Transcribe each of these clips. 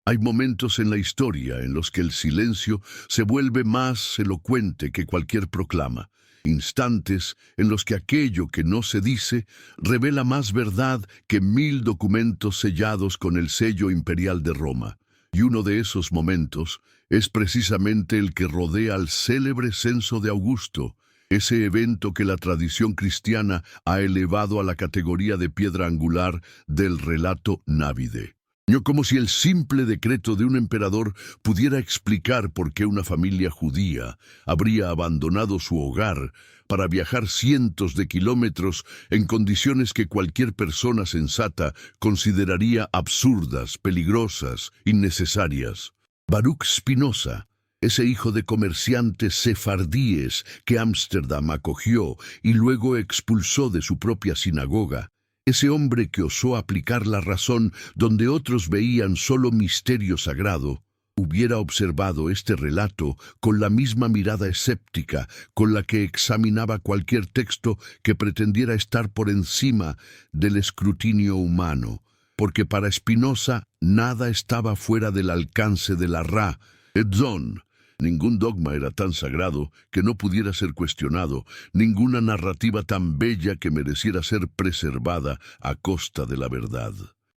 Hay momentos en la historia en los que el silencio se vuelve más elocuente que cualquier proclama. Instantes en los que aquello que no se dice revela más verdad que 1000 documentos sellados con el sello imperial de Roma. Y uno de esos momentos es precisamente el que rodea al célebre censo de Augusto, ese evento que la tradición cristiana ha elevado a la categoría de piedra angular del relato návide. No como si el simple decreto de un emperador pudiera explicar por qué una familia judía habría abandonado su hogar para viajar cientos de kilómetros en condiciones que cualquier persona sensata consideraría absurdas, peligrosas, innecesarias. Baruch Spinoza, ese hijo de comerciantes sefardíes que Ámsterdam acogió y luego expulsó de su propia sinagoga, ese hombre que osó aplicar la razón donde otros veían solo misterio sagrado, hubiera observado este relato con la misma mirada escéptica con la que examinaba cualquier texto que pretendiera estar por encima del escrutinio humano, porque para Spinoza nada estaba fuera del alcance de la Ra, Etzon. Ningún dogma era tan sagrado que no pudiera ser cuestionado, ninguna narrativa tan bella que mereciera ser preservada a costa de la verdad.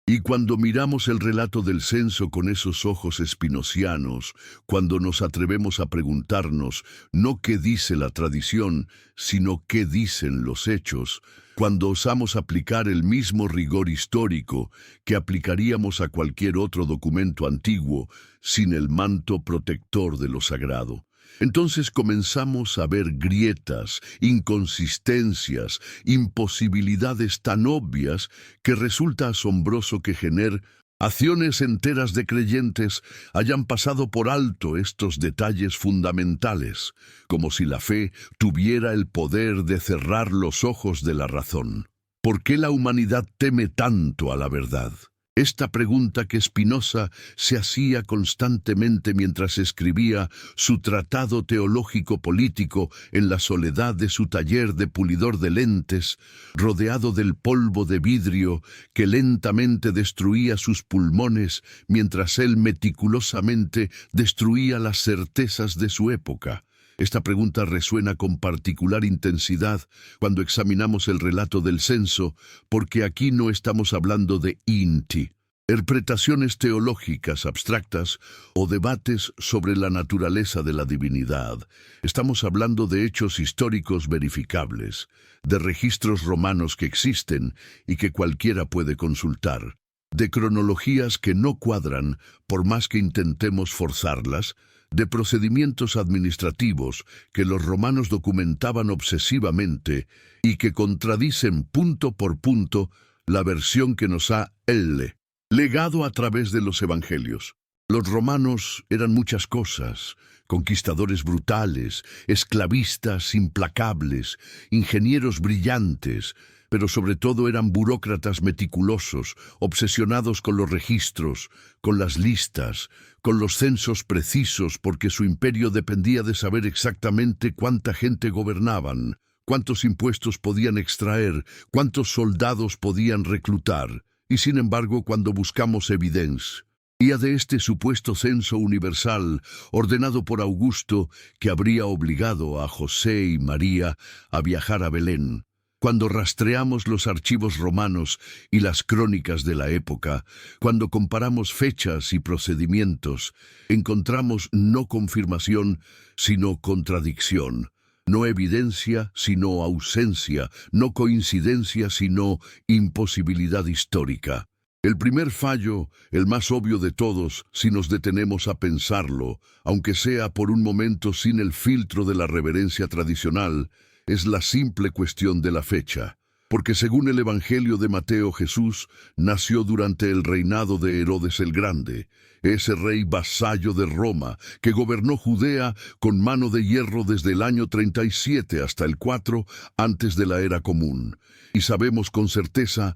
Y cuando miramos el relato del censo con esos ojos espinocianos, cuando nos atrevemos a preguntarnos no qué dice la tradición, sino qué dicen los hechos, cuando osamos aplicar el mismo rigor histórico que aplicaríamos a cualquier otro documento antiguo, sin el manto protector de lo sagrado, entonces comenzamos a ver grietas, inconsistencias, imposibilidades tan obvias que resulta asombroso que generaciones enteras de creyentes hayan pasado por alto estos detalles fundamentales, como si la fe tuviera el poder de cerrar los ojos de la razón. ¿Por qué la humanidad teme tanto a la verdad? Esta pregunta que Spinoza se hacía constantemente mientras escribía su tratado teológico-político en la soledad de su taller de pulidor de lentes, rodeado del polvo de vidrio que lentamente destruía sus pulmones mientras él meticulosamente destruía las certezas de su época. Esta pregunta resuena con particular intensidad cuando examinamos el relato del censo, porque aquí no estamos hablando de interpretaciones teológicas abstractas o debates sobre la naturaleza de la divinidad. Estamos hablando de hechos históricos verificables, de registros romanos que existen y que cualquiera puede consultar, de cronologías que no cuadran por más que intentemos forzarlas, de procedimientos administrativos que los romanos documentaban obsesivamente y que contradicen punto por punto la versión que nos ha legado a través de los evangelios. Los romanos eran muchas cosas: conquistadores brutales, esclavistas implacables, ingenieros brillantes, pero sobre todo eran burócratas meticulosos, obsesionados con los registros, con las listas, con los censos precisos, porque su imperio dependía de saber exactamente cuánta gente gobernaban, cuántos impuestos podían extraer, cuántos soldados podían reclutar. Y sin embargo, cuando buscamos evidencia de este supuesto censo universal ordenado por Augusto que habría obligado a José y María a viajar a Belén, cuando rastreamos los archivos romanos y las crónicas de la época, cuando comparamos fechas y procedimientos, encontramos no confirmación, sino contradicción, no evidencia, sino ausencia, no coincidencia, sino imposibilidad histórica. El primer fallo, el más obvio de todos, si nos detenemos a pensarlo, aunque sea por un momento sin el filtro de la reverencia tradicional, es la simple cuestión de la fecha, porque según el Evangelio de Mateo, Jesús nació durante el reinado de Herodes el Grande, ese rey vasallo de Roma que gobernó Judea con mano de hierro desde el año 37 hasta el 4 antes de la era común. Y sabemos con certeza,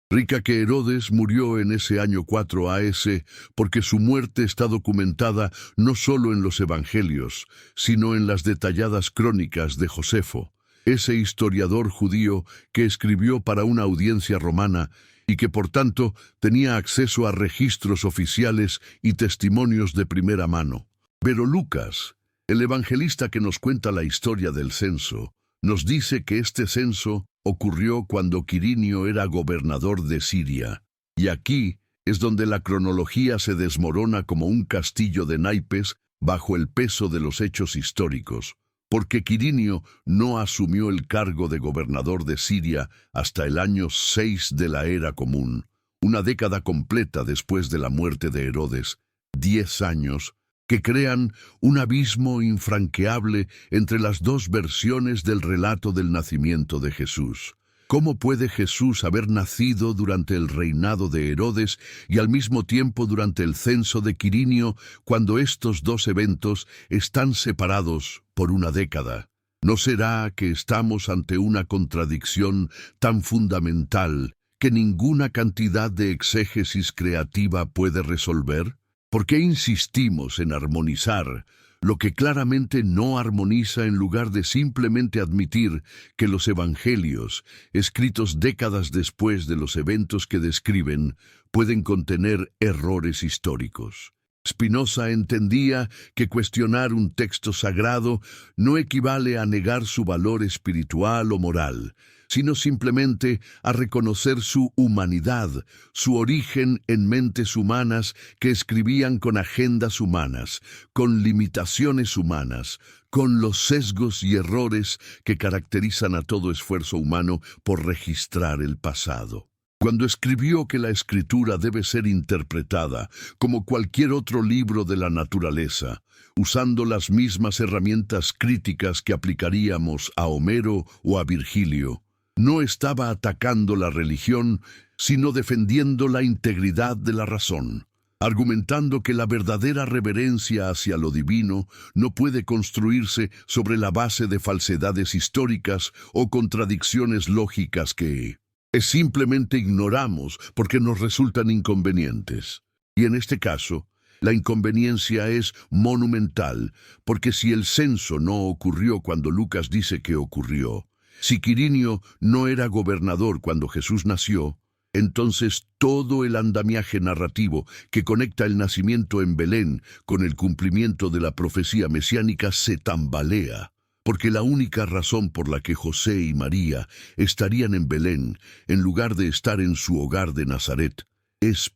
rica que Herodes murió en ese año 4 AS, porque su muerte está documentada no solo en los evangelios, sino en las detalladas crónicas de Josefo, ese historiador judío que escribió para una audiencia romana y que por tanto tenía acceso a registros oficiales y testimonios de primera mano. Pero Lucas, el evangelista que nos cuenta la historia del censo, nos dice que este censo ocurrió cuando Quirinio era gobernador de Siria. Y aquí es donde la cronología se desmorona como un castillo de naipes bajo el peso de los hechos históricos, porque Quirinio no asumió el cargo de gobernador de Siria hasta el año 6 de la era común, una década completa después de la muerte de Herodes, 10 años, que crean un abismo infranqueable entre las dos versiones del relato del nacimiento de Jesús. ¿Cómo puede Jesús haber nacido durante el reinado de Herodes y al mismo tiempo durante el censo de Quirinio, cuando estos dos eventos están separados por una década? ¿No será que estamos ante una contradicción tan fundamental que ninguna cantidad de exégesis creativa puede resolver? ¿Por qué insistimos en armonizar lo que claramente no armoniza en lugar de simplemente admitir que los evangelios, escritos décadas después de los eventos que describen, pueden contener errores históricos? Spinoza entendía que cuestionar un texto sagrado no equivale a negar su valor espiritual o moral, sino simplemente a reconocer su humanidad, su origen en mentes humanas que escribían con agendas humanas, con limitaciones humanas, con los sesgos y errores que caracterizan a todo esfuerzo humano por registrar el pasado. Cuando escribió que la escritura debe ser interpretada como cualquier otro libro de la naturaleza, usando las mismas herramientas críticas que aplicaríamos a Homero o a Virgilio, no estaba atacando la religión, sino defendiendo la integridad de la razón, argumentando que la verdadera reverencia hacia lo divino no puede construirse sobre la base de falsedades históricas o contradicciones lógicas que simplemente ignoramos porque nos resultan inconvenientes. Y en este caso, la inconveniencia es monumental, porque si el censo no ocurrió cuando Lucas dice que ocurrió, si Quirinio no era gobernador cuando Jesús nació, entonces todo el andamiaje narrativo que conecta el nacimiento en Belén con el cumplimiento de la profecía mesiánica se tambalea, porque la única razón por la que José y María estarían en Belén, en lugar de estar en su hogar de Nazaret, es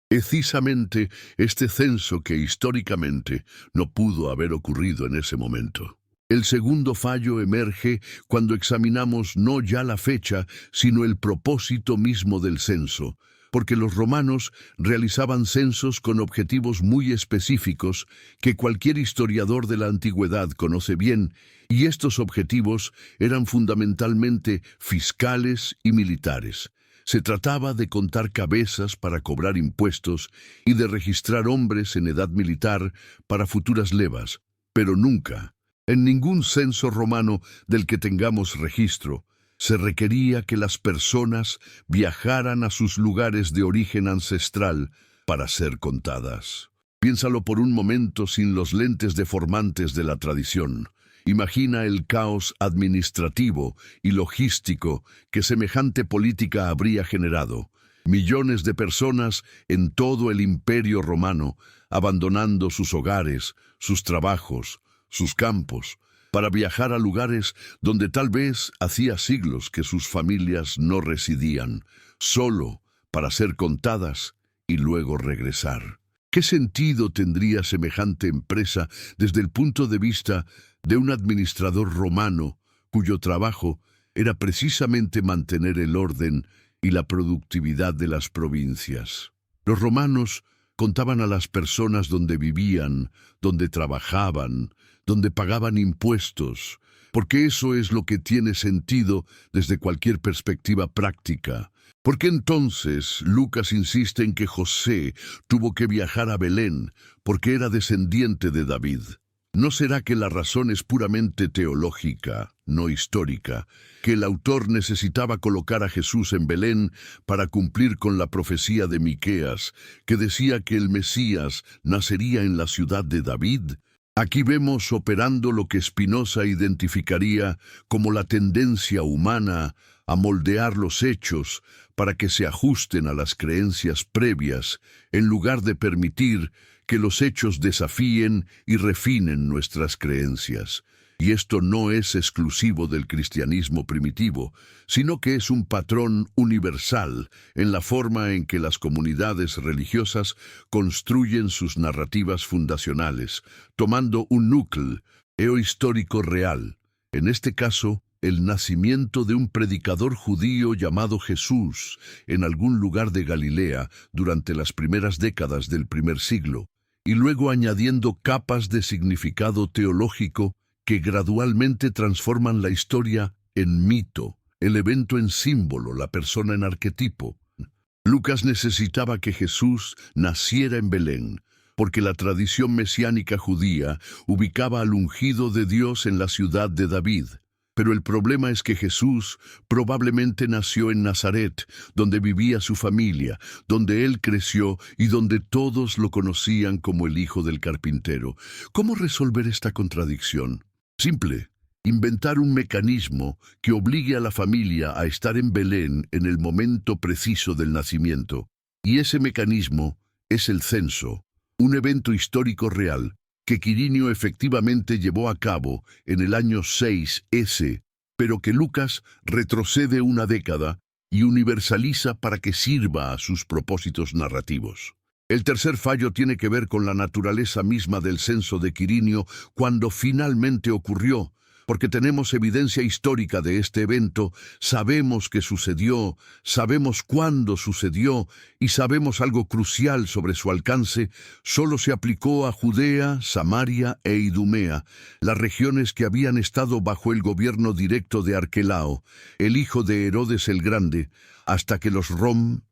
precisamente este censo que históricamente no pudo haber ocurrido en ese momento. El segundo fallo emerge cuando examinamos no ya la fecha, sino el propósito mismo del censo, porque los romanos realizaban censos con objetivos muy específicos que cualquier historiador de la antigüedad conoce bien, y estos objetivos eran fundamentalmente fiscales y militares. Se trataba de contar cabezas para cobrar impuestos y de registrar hombres en edad militar para futuras levas, pero nunca, en ningún censo romano del que tengamos registro, se requería que las personas viajaran a sus lugares de origen ancestral para ser contadas. Piénsalo por un momento sin los lentes deformantes de la tradición. Imagina el caos administrativo y logístico que semejante política habría generado. Millones de personas en todo el Imperio Romano abandonando sus hogares, sus trabajos, sus campos, para viajar a lugares donde tal vez hacía siglos que sus familias no residían, solo para ser contadas y luego regresar. ¿Qué sentido tendría semejante empresa desde el punto de vista de un administrador romano cuyo trabajo era precisamente mantener el orden y la productividad de las provincias? Los romanos contaban a las personas donde vivían, donde trabajaban, donde pagaban impuestos, porque eso es lo que tiene sentido desde cualquier perspectiva práctica. ¿Por qué entonces Lucas insiste en que José tuvo que viajar a Belén porque era descendiente de David? ¿No será que la razón es puramente teológica, no histórica, que el autor necesitaba colocar a Jesús en Belén para cumplir con la profecía de Miqueas, que decía que el Mesías nacería en la ciudad de David? Aquí vemos operando lo que Spinoza identificaría como la tendencia humana a moldear los hechos para que se ajusten a las creencias previas, en lugar de permitir que los hechos desafíen y refinen nuestras creencias. Y esto no es exclusivo del cristianismo primitivo, sino que es un patrón universal en la forma en que las comunidades religiosas construyen sus narrativas fundacionales, tomando un núcleo histórico real, en este caso, el nacimiento de un predicador judío llamado Jesús en algún lugar de Galilea durante las primeras décadas del primer siglo, y luego añadiendo capas de significado teológico que gradualmente transforman la historia en mito, el evento en símbolo, la persona en arquetipo. Lucas necesitaba que Jesús naciera en Belén, porque la tradición mesiánica judía ubicaba al ungido de Dios en la ciudad de David. Pero el problema es que Jesús probablemente nació en Nazaret, donde vivía su familia, donde él creció y donde todos lo conocían como el hijo del carpintero. ¿Cómo resolver esta contradicción? Simple. Inventar un mecanismo que obligue a la familia a estar en Belén en el momento preciso del nacimiento. Y ese mecanismo es el censo, un evento histórico real que Quirinio efectivamente llevó a cabo en el año 6 S, pero que Lucas retrocede una década y universaliza para que sirva a sus propósitos narrativos. El tercer fallo tiene que ver con la naturaleza misma del censo de Quirinio cuando finalmente ocurrió, porque tenemos evidencia histórica de este evento, sabemos que sucedió, sabemos cuándo sucedió y sabemos algo crucial sobre su alcance. Solo se aplicó a Judea, Samaria e Idumea, las regiones que habían estado bajo el gobierno directo de Arquelao, el hijo de Herodes el Grande, hasta que los romanos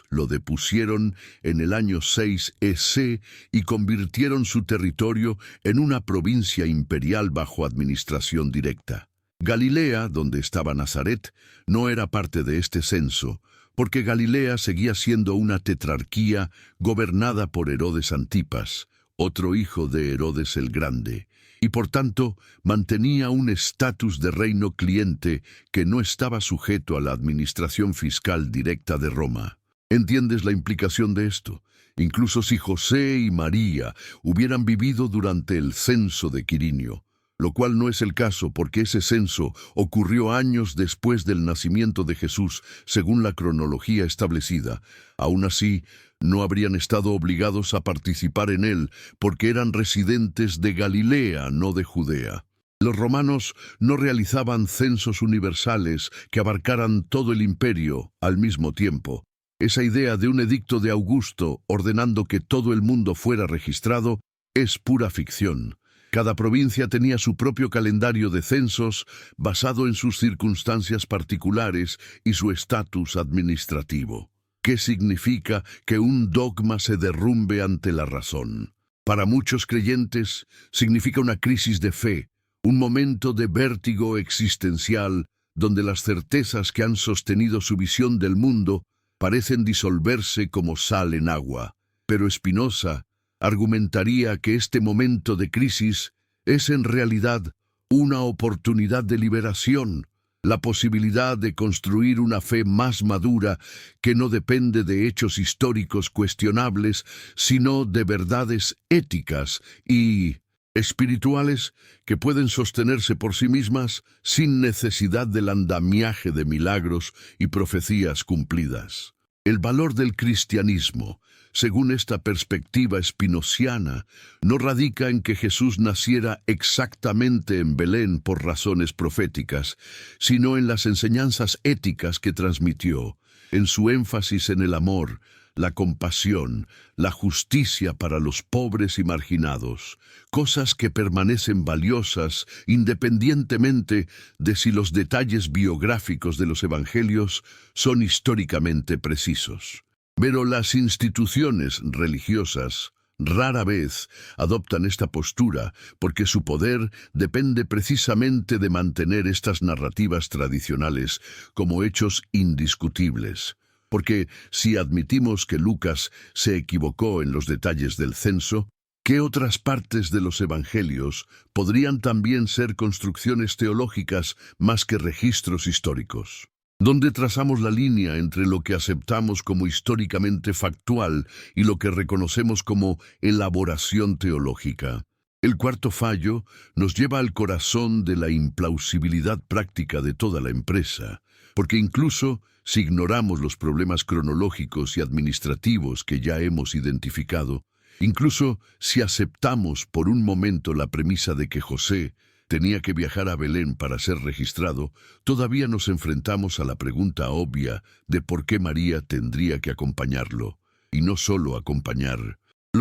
lo depusieron en el año 6 EC y convirtieron su territorio en una provincia imperial bajo administración directa. Galilea, donde estaba Nazaret, no era parte de este censo, porque Galilea seguía siendo una tetrarquía gobernada por Herodes Antipas, otro hijo de Herodes el Grande, y por tanto mantenía un estatus de reino cliente que no estaba sujeto a la administración fiscal directa de Roma. ¿Entiendes la implicación de esto? Incluso si José y María hubieran vivido durante el censo de Quirinio, lo cual no es el caso porque ese censo ocurrió años después del nacimiento de Jesús, según la cronología establecida. Aún así, no habrían estado obligados a participar en él porque eran residentes de Galilea, no de Judea. Los romanos no realizaban censos universales que abarcaran todo el imperio al mismo tiempo. Esa idea de un edicto de Augusto ordenando que todo el mundo fuera registrado es pura ficción. Cada provincia tenía su propio calendario de censos basado en sus circunstancias particulares y su estatus administrativo. ¿Qué significa que un dogma se derrumbe ante la razón? Para muchos creyentes, significa una crisis de fe, un momento de vértigo existencial donde las certezas que han sostenido su visión del mundo parecen disolverse como sal en agua. Pero Spinoza argumentaría que este momento de crisis es en realidad una oportunidad de liberación, la posibilidad de construir una fe más madura que no depende de hechos históricos cuestionables, sino de verdades éticas y espirituales que pueden sostenerse por sí mismas sin necesidad del andamiaje de milagros y profecías cumplidas. El valor del cristianismo, según esta perspectiva espinociana, no radica en que Jesús naciera exactamente en Belén por razones proféticas, sino en las enseñanzas éticas que transmitió, en su énfasis en el amor, la compasión, la justicia para los pobres y marginados, cosas que permanecen valiosas independientemente de si los detalles biográficos de los evangelios son históricamente precisos. Pero las instituciones religiosas rara vez adoptan esta postura porque su poder depende precisamente de mantener estas narrativas tradicionales como hechos indiscutibles. Porque si admitimos que Lucas se equivocó en los detalles del censo, ¿qué otras partes de los evangelios podrían también ser construcciones teológicas más que registros históricos? donde trazamos la línea entre lo que aceptamos como históricamente factual y lo que reconocemos como elaboración teológica. El cuarto fallo nos lleva al corazón de la implausibilidad práctica de toda la empresa, porque incluso si ignoramos los problemas cronológicos y administrativos que ya hemos identificado, incluso si aceptamos por un momento la premisa de que José tenía que viajar a Belén para ser registrado, todavía nos enfrentamos a la pregunta obvia de por qué María tendría que acompañarlo, y no solo acompañarlo,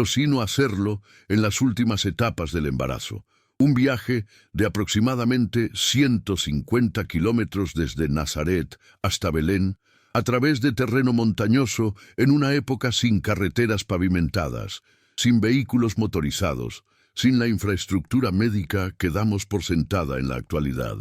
sino hacerlo en las últimas etapas del embarazo. Un viaje de aproximadamente 150 kilómetros desde Nazaret hasta Belén, a través de terreno montañoso en una época sin carreteras pavimentadas, sin vehículos motorizados, sin la infraestructura médica que damos por sentada en la actualidad.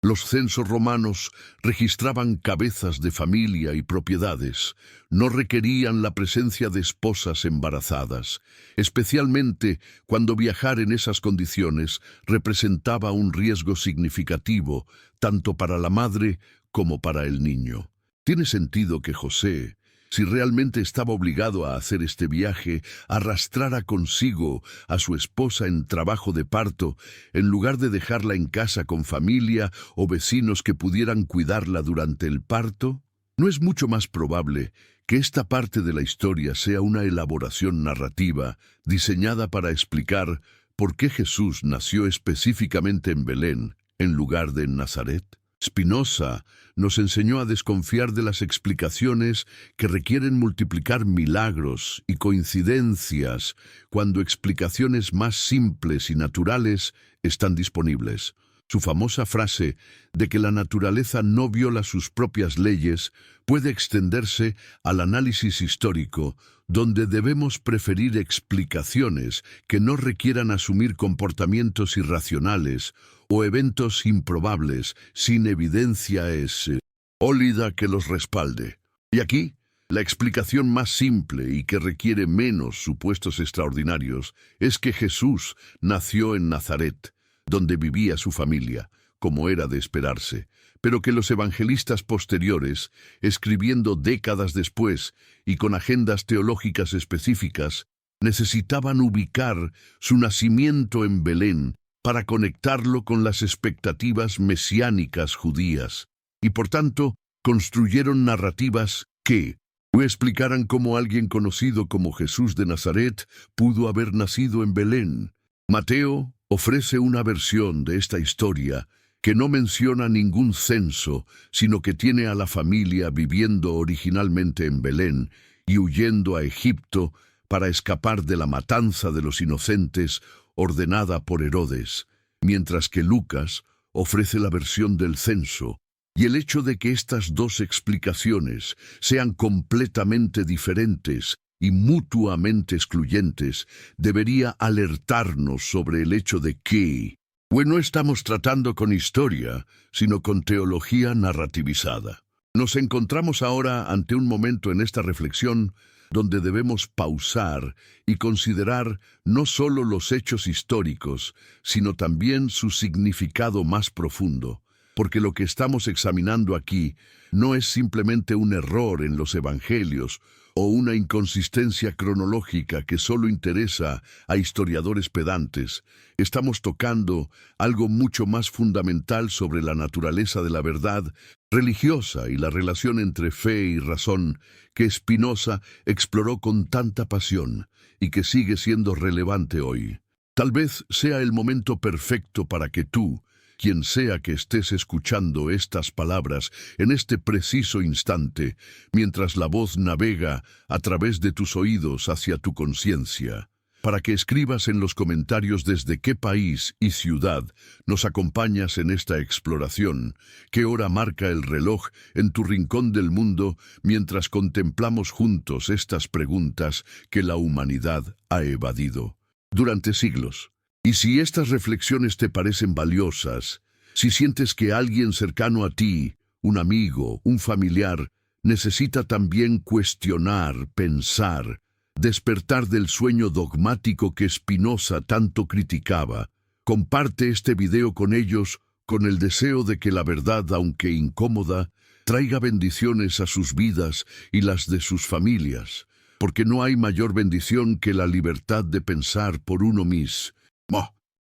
Los censos romanos registraban cabezas de familia y propiedades, no requerían la presencia de esposas embarazadas, especialmente cuando viajar en esas condiciones representaba un riesgo significativo tanto para la madre como para el niño. Tiene sentido que José, si realmente estaba obligado a hacer este viaje, arrastrara consigo a su esposa en trabajo de parto, en lugar de dejarla en casa con familia o vecinos que pudieran cuidarla durante el parto. ¿No es mucho más probable que esta parte de la historia sea una elaboración narrativa diseñada para explicar por qué Jesús nació específicamente en Belén, en lugar de en Nazaret? Spinoza nos enseñó a desconfiar de las explicaciones que requieren multiplicar milagros y coincidencias cuando explicaciones más simples y naturales están disponibles. Su famosa frase de que la naturaleza no viola sus propias leyes puede extenderse al análisis histórico, donde debemos preferir explicaciones que no requieran asumir comportamientos irracionales o eventos improbables sin evidencia sólida que los respalde. Y aquí, la explicación más simple y que requiere menos supuestos extraordinarios es que Jesús nació en Nazaret, donde vivía su familia, como era de esperarse, pero que los evangelistas posteriores, escribiendo décadas después y con agendas teológicas específicas, necesitaban ubicar su nacimiento en Belén para conectarlo con las expectativas mesiánicas judías, y por tanto construyeron narrativas que explicaran cómo alguien conocido como Jesús de Nazaret pudo haber nacido en Belén. Mateo ofrece una versión de esta historia que no menciona ningún censo, sino que tiene a la familia viviendo originalmente en Belén y huyendo a Egipto para escapar de la matanza de los inocentes ordenada por Herodes, mientras que Lucas ofrece la versión del censo, y el hecho de que estas dos explicaciones sean completamente diferentes y mutuamente excluyentes debería alertarnos sobre el hecho de que no estamos tratando con historia, sino con teología narrativizada. Nos encontramos ahora ante un momento en esta reflexión donde debemos pausar y considerar no solo los hechos históricos, sino también su significado más profundo, porque lo que estamos examinando aquí no es simplemente un error en los evangelios o una inconsistencia cronológica que solo interesa a historiadores pedantes. Estamos tocando algo mucho más fundamental sobre la naturaleza de la verdad religiosa y la relación entre fe y razón que Spinoza exploró con tanta pasión y que sigue siendo relevante hoy. Tal vez sea el momento perfecto para que tú, quien sea que estés escuchando estas palabras en este preciso instante, mientras la voz navega a través de tus oídos hacia tu conciencia, para que escribas en los comentarios desde qué país y ciudad nos acompañas en esta exploración, qué hora marca el reloj en tu rincón del mundo mientras contemplamos juntos estas preguntas que la humanidad ha evadido durante siglos. Y si estas reflexiones te parecen valiosas, si sientes que alguien cercano a ti, un amigo, un familiar, necesita también cuestionar, pensar, despertar del sueño dogmático que Spinoza tanto criticaba, comparte este video con ellos con el deseo de que la verdad, aunque incómoda, traiga bendiciones a sus vidas y las de sus familias, porque no hay mayor bendición que la libertad de pensar por uno mismo.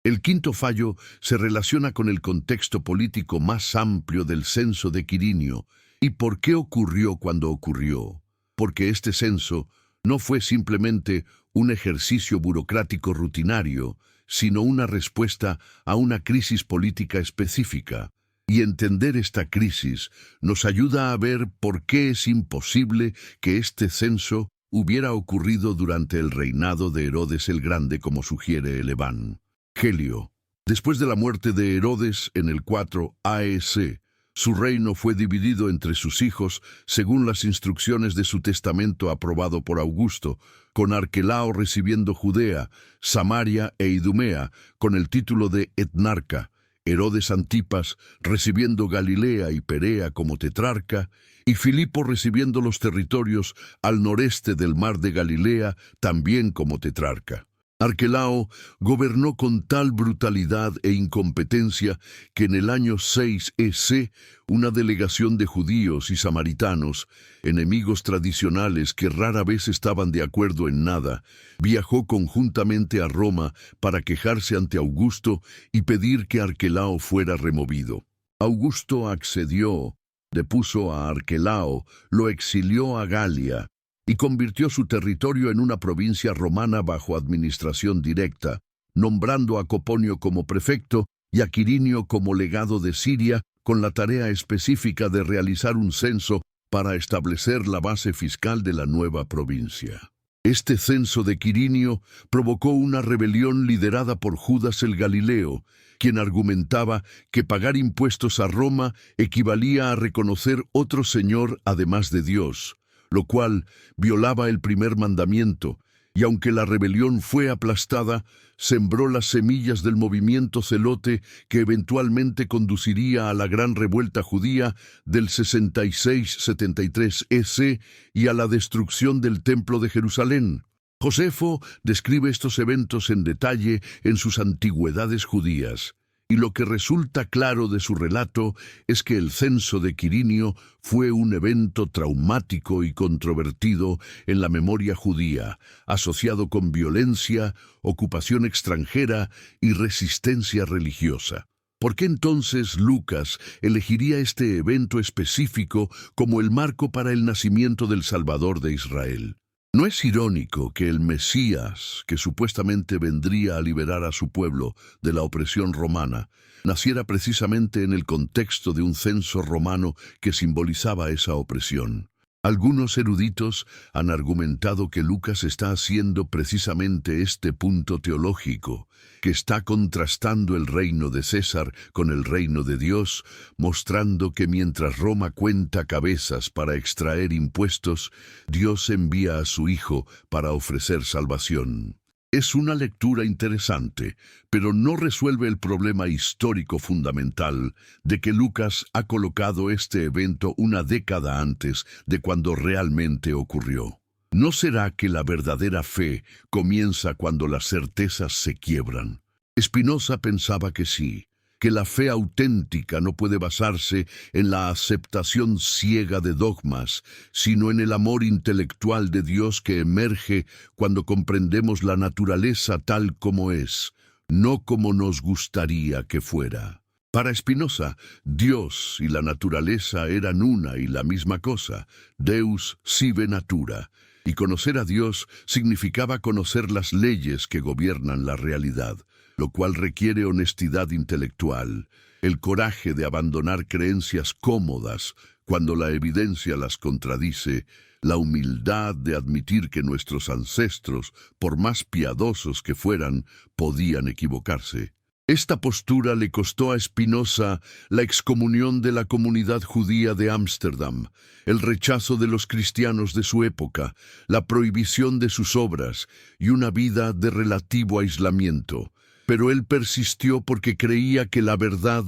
El quinto fallo se relaciona con el contexto político más amplio del censo de Quirinio. ¿Y por qué ocurrió cuando ocurrió? Porque este censo no fue simplemente un ejercicio burocrático rutinario, sino una respuesta a una crisis política específica. Y entender esta crisis nos ayuda a ver por qué es imposible que este censo hubiera ocurrido durante el reinado de Herodes el Grande, como sugiere el Evangelio. Después de la muerte de Herodes en el 4 AEC, su reino fue dividido entre sus hijos según las instrucciones de su testamento aprobado por Augusto, con Arquelao recibiendo Judea, Samaria e Idumea con el título de etnarca, Herodes Antipas recibiendo Galilea y Perea como tetrarca, y Filipo recibiendo los territorios al noreste del mar de Galilea también como tetrarca. Arquelao gobernó con tal brutalidad e incompetencia que en el año 6 EC una delegación de judíos y samaritanos, enemigos tradicionales que rara vez estaban de acuerdo en nada, viajó conjuntamente a Roma para quejarse ante Augusto y pedir que Arquelao fuera removido. Augusto accedió, depuso a Arquelao, lo exilió a Galia y convirtió su territorio en una provincia romana bajo administración directa, nombrando a Coponio como prefecto y a Quirinio como legado de Siria, con la tarea específica de realizar un censo para establecer la base fiscal de la nueva provincia. Este censo de Quirinio provocó una rebelión liderada por Judas el Galileo, quien argumentaba que pagar impuestos a Roma equivalía a reconocer otro señor además de Dios, lo cual violaba el primer mandamiento, y aunque la rebelión fue aplastada, sembró las semillas del movimiento celote que eventualmente conduciría a la gran revuelta judía del 66-73 EC y a la destrucción del Templo de Jerusalén. Josefo describe estos eventos en detalle en sus Antigüedades judías. Y lo que resulta claro de su relato es que el censo de Quirinio fue un evento traumático y controvertido en la memoria judía, asociado con violencia, ocupación extranjera y resistencia religiosa. ¿Por qué entonces Lucas elegiría este evento específico como el marco para el nacimiento del Salvador de Israel? ¿No es irónico que el Mesías, que supuestamente vendría a liberar a su pueblo de la opresión romana, naciera precisamente en el contexto de un censo romano que simbolizaba esa opresión? Algunos eruditos han argumentado que Lucas está haciendo precisamente este punto teológico, que está contrastando el reino de César con el reino de Dios, mostrando que mientras Roma cuenta cabezas para extraer impuestos, Dios envía a su Hijo para ofrecer salvación. Es una lectura interesante, pero no resuelve el problema histórico fundamental de que Lucas ha colocado este evento una década antes de cuando realmente ocurrió. ¿No será que la verdadera fe comienza cuando las certezas se quiebran? Spinoza pensaba que sí, que la fe auténtica no puede basarse en la aceptación ciega de dogmas, sino en el amor intelectual de Dios que emerge cuando comprendemos la naturaleza tal como es, no como nos gustaría que fuera. Para Spinoza, Dios y la naturaleza eran una y la misma cosa, Deus sive natura, y conocer a Dios significaba conocer las leyes que gobiernan la realidad, lo cual requiere honestidad intelectual, el coraje de abandonar creencias cómodas cuando la evidencia las contradice, la humildad de admitir que nuestros ancestros, por más piadosos que fueran, podían equivocarse. Esta postura le costó a Spinoza la excomunión de la comunidad judía de Ámsterdam, el rechazo de los cristianos de su época, la prohibición de sus obras y una vida de relativo aislamiento. Pero él persistió porque creía que la verdad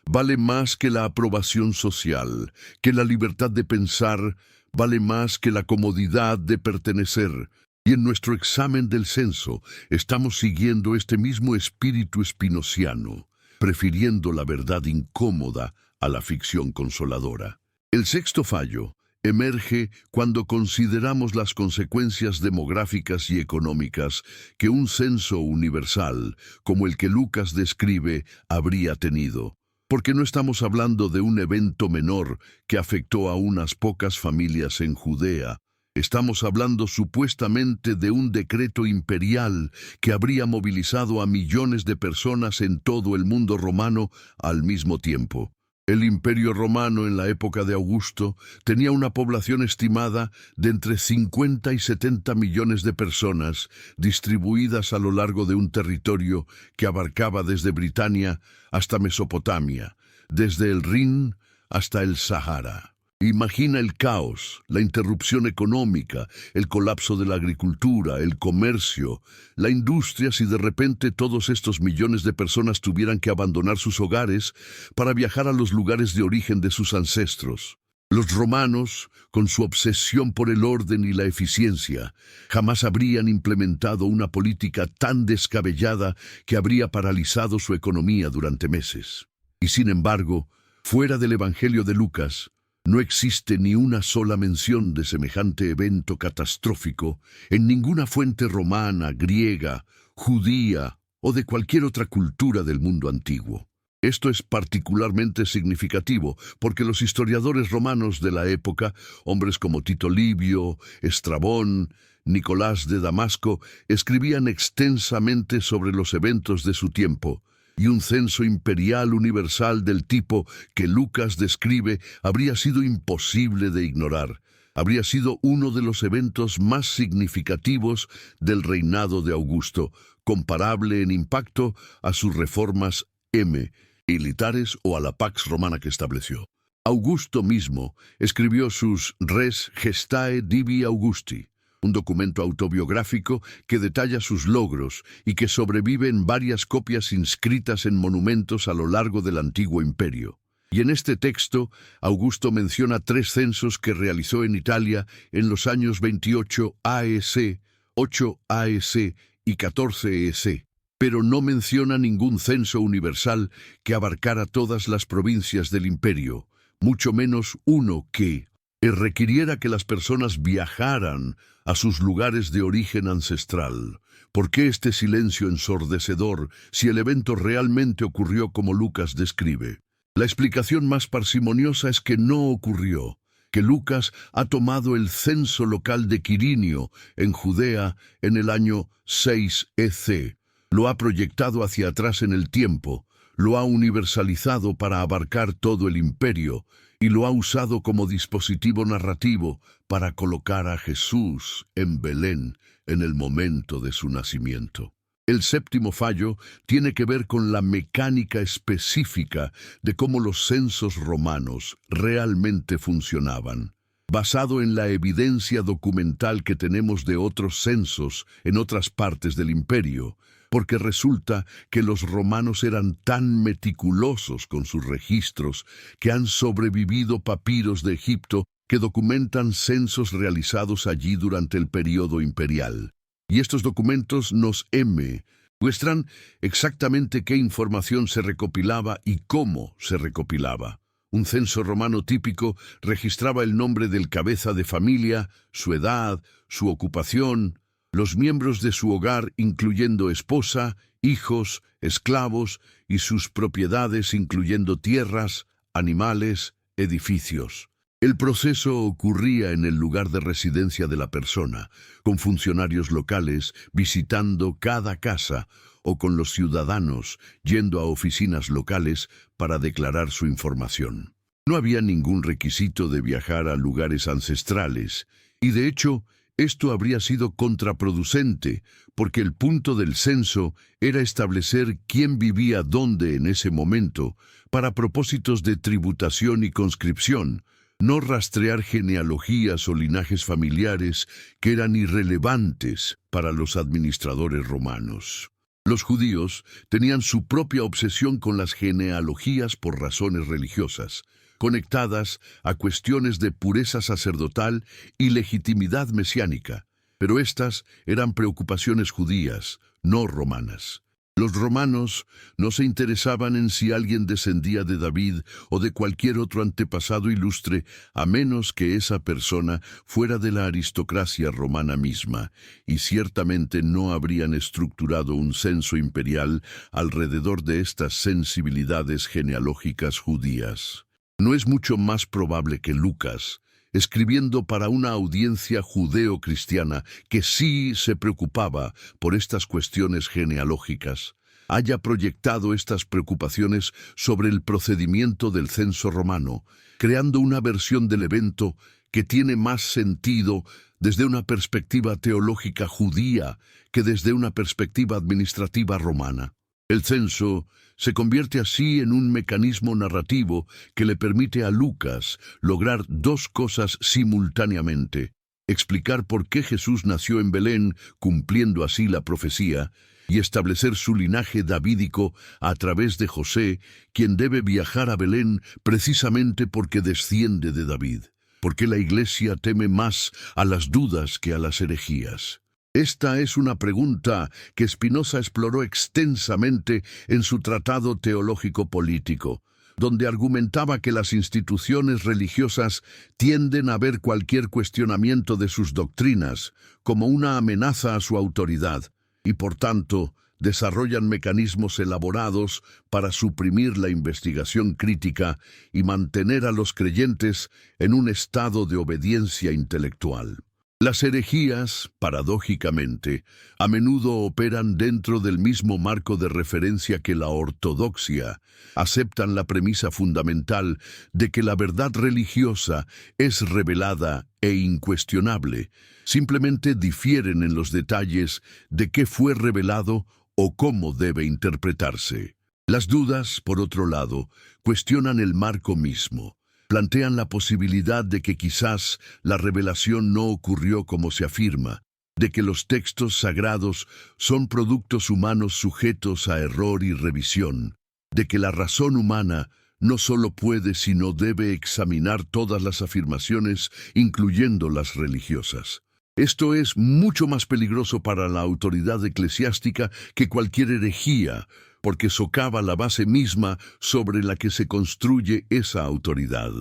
vale más que la aprobación social, que la libertad de pensar vale más que la comodidad de pertenecer. Y en nuestro examen del censo estamos siguiendo este mismo espíritu spinociano, prefiriendo la verdad incómoda a la ficción consoladora. El sexto fallo emerge cuando consideramos las consecuencias demográficas y económicas que un censo universal, como el que Lucas describe, habría tenido. Porque no estamos hablando de un evento menor que afectó a unas pocas familias en Judea. Estamos hablando supuestamente de un decreto imperial que habría movilizado a millones de personas en todo el mundo romano al mismo tiempo. El Imperio Romano en la época de Augusto tenía una población estimada de entre 50 y 70 millones de personas distribuidas a lo largo de un territorio que abarcaba desde Britania hasta Mesopotamia, desde el Rin hasta el Sahara. Imagina el caos, la interrupción económica, el colapso de la agricultura, el comercio, la industria si de repente todos estos millones de personas tuvieran que abandonar sus hogares para viajar a los lugares de origen de sus ancestros. Los romanos, con su obsesión por el orden y la eficiencia, jamás habrían implementado una política tan descabellada que habría paralizado su economía durante meses. Y sin embargo, fuera del Evangelio de Lucas, no existe ni una sola mención de semejante evento catastrófico en ninguna fuente romana, griega, judía o de cualquier otra cultura del mundo antiguo. Esto es particularmente significativo porque los historiadores romanos de la época, hombres como Tito Livio, Estrabón, Nicolás de Damasco, escribían extensamente sobre los eventos de su tiempo, y un censo imperial universal del tipo que Lucas describe habría sido imposible de ignorar. Habría sido uno de los eventos más significativos del reinado de Augusto, comparable en impacto a sus reformas militares o a la Pax Romana que estableció. Augusto mismo escribió sus Res Gestae Divi Augusti, un documento autobiográfico que detalla sus logros y que sobrevive en varias copias inscritas en monumentos a lo largo del antiguo imperio. Y en este texto, Augusto menciona 3 censos que realizó en Italia en los años 28 AEC, 8 AEC y 14 EC, pero no menciona ningún censo universal que abarcara todas las provincias del imperio, mucho menos uno que requiriera que las personas viajaran a sus lugares de origen ancestral. ¿Por qué este silencio ensordecedor si el evento realmente ocurrió como Lucas describe? La explicación más parsimoniosa es que no ocurrió, que Lucas ha tomado el censo local de Quirinio, en Judea, en el año 6 EC, lo ha proyectado hacia atrás en el tiempo, lo ha universalizado para abarcar todo el imperio, y lo ha usado como dispositivo narrativo para colocar a Jesús en Belén en el momento de su nacimiento. El séptimo fallo tiene que ver con la mecánica específica de cómo los censos romanos realmente funcionaban. Basado en la evidencia documental que tenemos de otros censos en otras partes del imperio, porque resulta que los romanos eran tan meticulosos con sus registros que han sobrevivido papiros de Egipto que documentan censos realizados allí durante el período imperial. Y estos documentos nos muestran exactamente qué información se recopilaba y cómo se recopilaba. Un censo romano típico registraba el nombre del cabeza de familia, su edad, su ocupación, los miembros de su hogar, incluyendo esposa, hijos, esclavos, y sus propiedades, incluyendo tierras, animales, edificios. El proceso ocurría en el lugar de residencia de la persona, con funcionarios locales visitando cada casa o con los ciudadanos yendo a oficinas locales para declarar su información. No había ningún requisito de viajar a lugares ancestrales, y de hecho, esto habría sido contraproducente, porque el punto del censo era establecer quién vivía dónde en ese momento, para propósitos de tributación y conscripción, no rastrear genealogías o linajes familiares que eran irrelevantes para los administradores romanos. Los judíos tenían su propia obsesión con las genealogías por razones religiosas, conectadas a cuestiones de pureza sacerdotal y legitimidad mesiánica, pero estas eran preocupaciones judías, no romanas. Los romanos no se interesaban en si alguien descendía de David o de cualquier otro antepasado ilustre, a menos que esa persona fuera de la aristocracia romana misma, y ciertamente no habrían estructurado un censo imperial alrededor de estas sensibilidades genealógicas judías. ¿No es mucho más probable que Lucas, escribiendo para una audiencia judeo-cristiana que sí se preocupaba por estas cuestiones genealógicas, haya proyectado estas preocupaciones sobre el procedimiento del censo romano, creando una versión del evento que tiene más sentido desde una perspectiva teológica judía que desde una perspectiva administrativa romana? El censo se convierte así en un mecanismo narrativo que le permite a Lucas lograr dos cosas simultáneamente: explicar por qué Jesús nació en Belén, cumpliendo así la profecía, y establecer su linaje davídico a través de José, quien debe viajar a Belén precisamente porque desciende de David. ¿Por qué la Iglesia teme más a las dudas que a las herejías? Esta es una pregunta que Spinoza exploró extensamente en su Tratado Teológico Político, donde argumentaba que las instituciones religiosas tienden a ver cualquier cuestionamiento de sus doctrinas como una amenaza a su autoridad, y por tanto desarrollan mecanismos elaborados para suprimir la investigación crítica y mantener a los creyentes en un estado de obediencia intelectual. Las herejías, paradójicamente, a menudo operan dentro del mismo marco de referencia que la ortodoxia. Aceptan la premisa fundamental de que la verdad religiosa es revelada e incuestionable. Simplemente difieren en los detalles de qué fue revelado o cómo debe interpretarse. Las dudas, por otro lado, cuestionan el marco mismo. Plantean la posibilidad de que quizás la revelación no ocurrió como se afirma, de que los textos sagrados son productos humanos sujetos a error y revisión, de que la razón humana no solo puede sino debe examinar todas las afirmaciones, incluyendo las religiosas. Esto es mucho más peligroso para la autoridad eclesiástica que cualquier herejía, porque socava la base misma sobre la que se construye esa autoridad.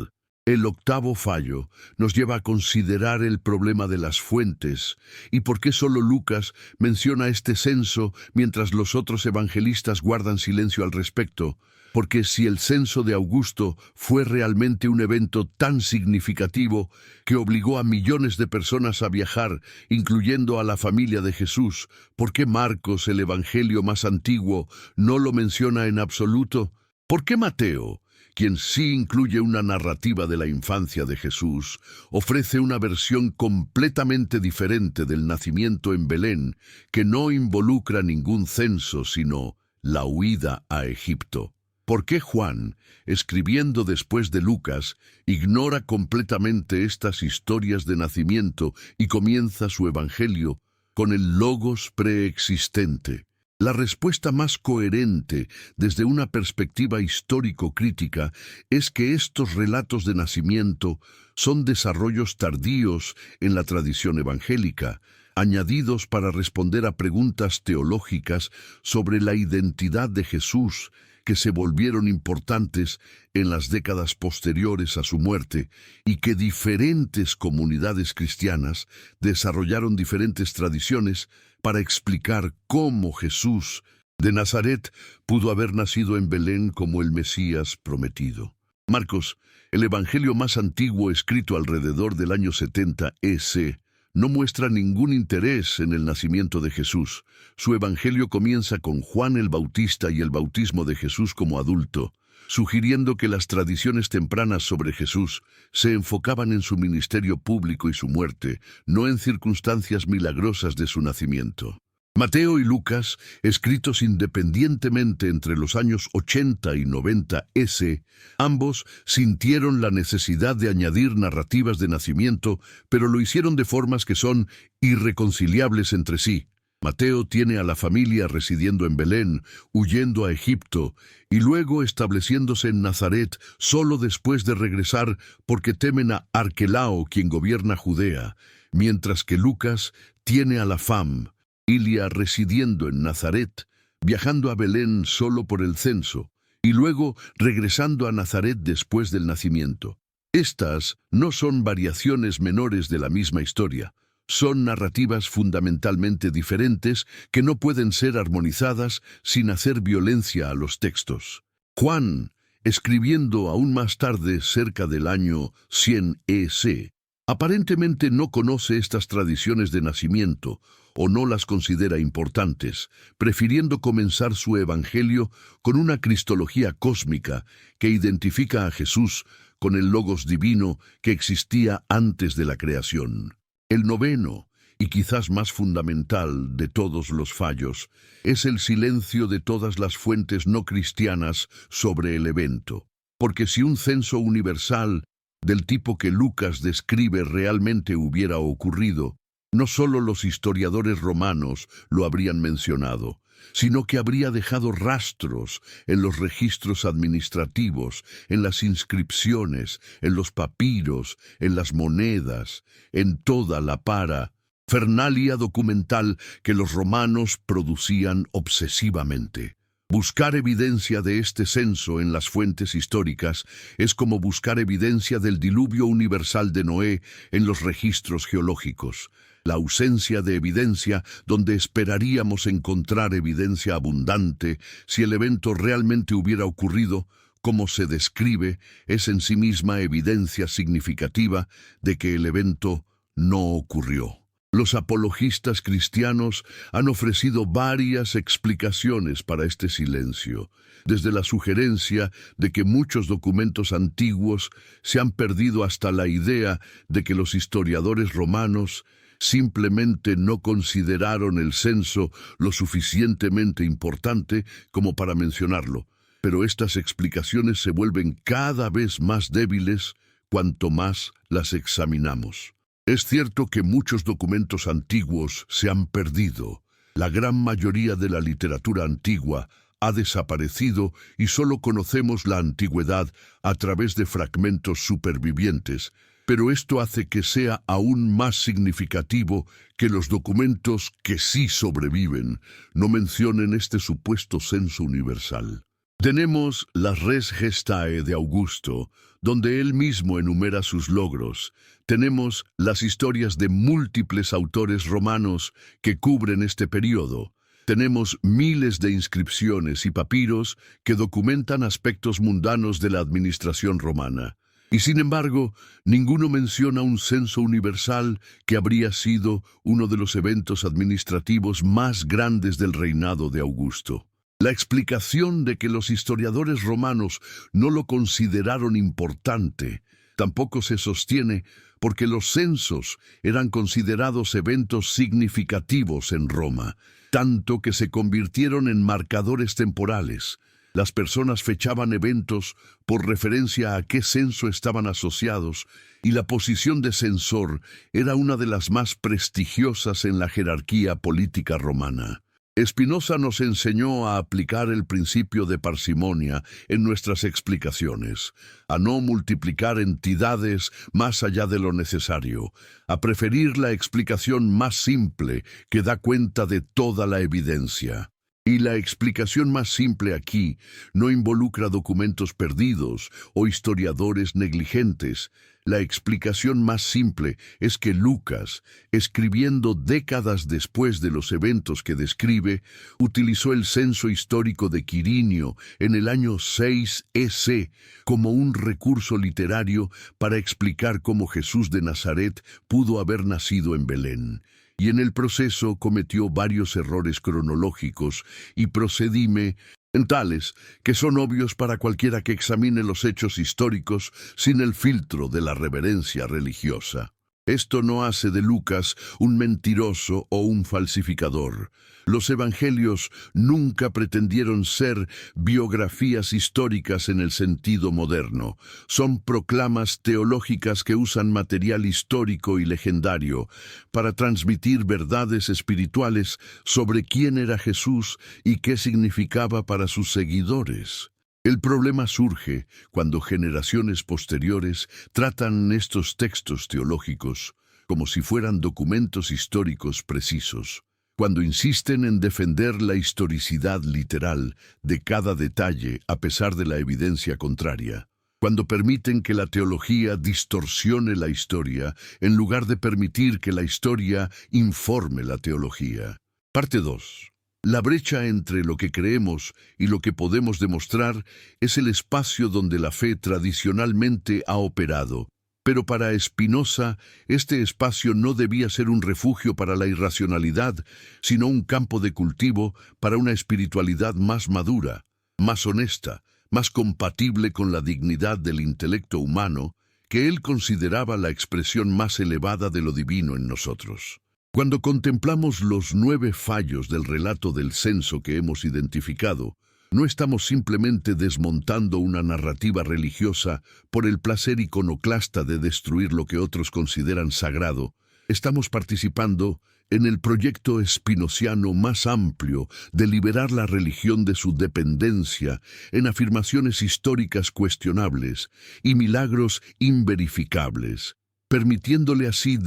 El octavo fallo nos lleva a considerar el problema de las fuentes y por qué solo Lucas menciona este censo mientras los otros evangelistas guardan silencio al respecto. Porque si el censo de Augusto fue realmente un evento tan significativo que obligó a millones de personas a viajar, incluyendo a la familia de Jesús, ¿por qué Marcos, el evangelio más antiguo, no lo menciona en absoluto? ¿Por qué Mateo, quien sí incluye una narrativa de la infancia de Jesús, ofrece una versión completamente diferente del nacimiento en Belén, que no involucra ningún censo, sino la huida a Egipto? ¿Por qué Juan, escribiendo después de Lucas, ignora completamente estas historias de nacimiento y comienza su evangelio con el logos preexistente? La respuesta más coherente desde una perspectiva histórico-crítica es que estos relatos de nacimiento son desarrollos tardíos en la tradición evangélica, añadidos para responder a preguntas teológicas sobre la identidad de Jesús, que se volvieron importantes en las décadas posteriores a su muerte y que diferentes comunidades cristianas desarrollaron diferentes tradiciones para explicar cómo Jesús de Nazaret pudo haber nacido en Belén como el Mesías prometido. Marcos, el evangelio más antiguo escrito alrededor del año 70 EC, no muestra ningún interés en el nacimiento de Jesús. Su evangelio comienza con Juan el Bautista y el bautismo de Jesús como adulto, sugiriendo que las tradiciones tempranas sobre Jesús se enfocaban en su ministerio público y su muerte, no en circunstancias milagrosas de su nacimiento. Mateo y Lucas, escritos independientemente entre los años 80 y 90 S, ambos sintieron la necesidad de añadir narrativas de nacimiento, pero lo hicieron de formas que son irreconciliables entre sí. Mateo tiene a la familia residiendo en Belén, huyendo a Egipto, y luego estableciéndose en Nazaret solo después de regresar porque temen a Arquelao, quien gobierna Judea, mientras que Lucas tiene a la fam, Ilia residiendo en Nazaret, viajando a Belén solo por el censo, y luego regresando a Nazaret después del nacimiento. Estas no son variaciones menores de la misma historia. Son narrativas fundamentalmente diferentes que no pueden ser armonizadas sin hacer violencia a los textos. Juan, escribiendo aún más tarde, cerca del año 100 EC, aparentemente no conoce estas tradiciones de nacimiento o no las considera importantes, prefiriendo comenzar su evangelio con una cristología cósmica que identifica a Jesús con el Logos divino que existía antes de la creación. El noveno, y quizás más fundamental de todos los fallos, es el silencio de todas las fuentes no cristianas sobre el evento. Porque si un censo universal del tipo que Lucas describe realmente hubiera ocurrido, no solo los historiadores romanos lo habrían mencionado, sino que habría dejado rastros en los registros administrativos, en las inscripciones, en los papiros, en las monedas, en toda la parafernalia documental que los romanos producían obsesivamente. Buscar evidencia de este censo en las fuentes históricas es como buscar evidencia del diluvio universal de Noé en los registros geológicos. La ausencia de evidencia donde esperaríamos encontrar evidencia abundante si el evento realmente hubiera ocurrido, como se describe, es en sí misma evidencia significativa de que el evento no ocurrió. Los apologistas cristianos han ofrecido varias explicaciones para este silencio, desde la sugerencia de que muchos documentos antiguos se han perdido hasta la idea de que los historiadores romanos simplemente no consideraron el censo lo suficientemente importante como para mencionarlo. Pero estas explicaciones se vuelven cada vez más débiles cuanto más las examinamos. Es cierto que muchos documentos antiguos se han perdido. La gran mayoría de la literatura antigua ha desaparecido y solo conocemos la antigüedad a través de fragmentos supervivientes, pero esto hace que sea aún más significativo que los documentos que sí sobreviven no mencionen este supuesto censo universal. Tenemos la Res Gestae de Augusto, donde él mismo enumera sus logros. Tenemos las historias de múltiples autores romanos que cubren este periodo. Tenemos miles de inscripciones y papiros que documentan aspectos mundanos de la administración romana. Y sin embargo, ninguno menciona un censo universal que habría sido uno de los eventos administrativos más grandes del reinado de Augusto. La explicación de que los historiadores romanos no lo consideraron importante tampoco se sostiene porque los censos eran considerados eventos significativos en Roma, tanto que se convirtieron en marcadores temporales. Las personas fechaban eventos por referencia a qué censo estaban asociados, y la posición de censor era una de las más prestigiosas en la jerarquía política romana. Spinoza nos enseñó a aplicar el principio de parsimonia en nuestras explicaciones, a no multiplicar entidades más allá de lo necesario, a preferir la explicación más simple que da cuenta de toda la evidencia. Y la explicación más simple aquí no involucra documentos perdidos o historiadores negligentes. La explicación más simple es que Lucas, escribiendo décadas después de los eventos que describe, utilizó el censo histórico de Quirinio en el año 6 EC como un recurso literario para explicar cómo Jesús de Nazaret pudo haber nacido en Belén. Y en el proceso cometió varios errores cronológicos y procedime en tales que son obvios para cualquiera que examine los hechos históricos sin el filtro de la reverencia religiosa. Esto no hace de Lucas un mentiroso o un falsificador. Los evangelios nunca pretendieron ser biografías históricas en el sentido moderno. Son proclamas teológicas que usan material histórico y legendario para transmitir verdades espirituales sobre quién era Jesús y qué significaba para sus seguidores. El problema surge cuando generaciones posteriores tratan estos textos teológicos como si fueran documentos históricos precisos. cuando insisten en defender la historicidad literal de cada detalle a pesar de la evidencia contraria, cuando permiten que la teología distorsione la historia en lugar de permitir que la historia informe la teología. Parte 2. La brecha entre lo que creemos y lo que podemos demostrar es el espacio donde la fe tradicionalmente ha operado. Pero para Spinoza, este espacio no debía ser un refugio para la irracionalidad, sino un campo de cultivo para una espiritualidad más madura, más honesta, más compatible con la dignidad del intelecto humano, que él consideraba la expresión más elevada de lo divino en nosotros. Cuando contemplamos los 9 fallos del relato del censo que hemos identificado, no estamos simplemente desmontando una narrativa religiosa por el placer iconoclasta de destruir lo que otros consideran sagrado. Estamos participando en el proyecto espinociano más amplio de liberar la religión de su dependencia en afirmaciones históricas cuestionables y milagros inverificables, permitiéndole así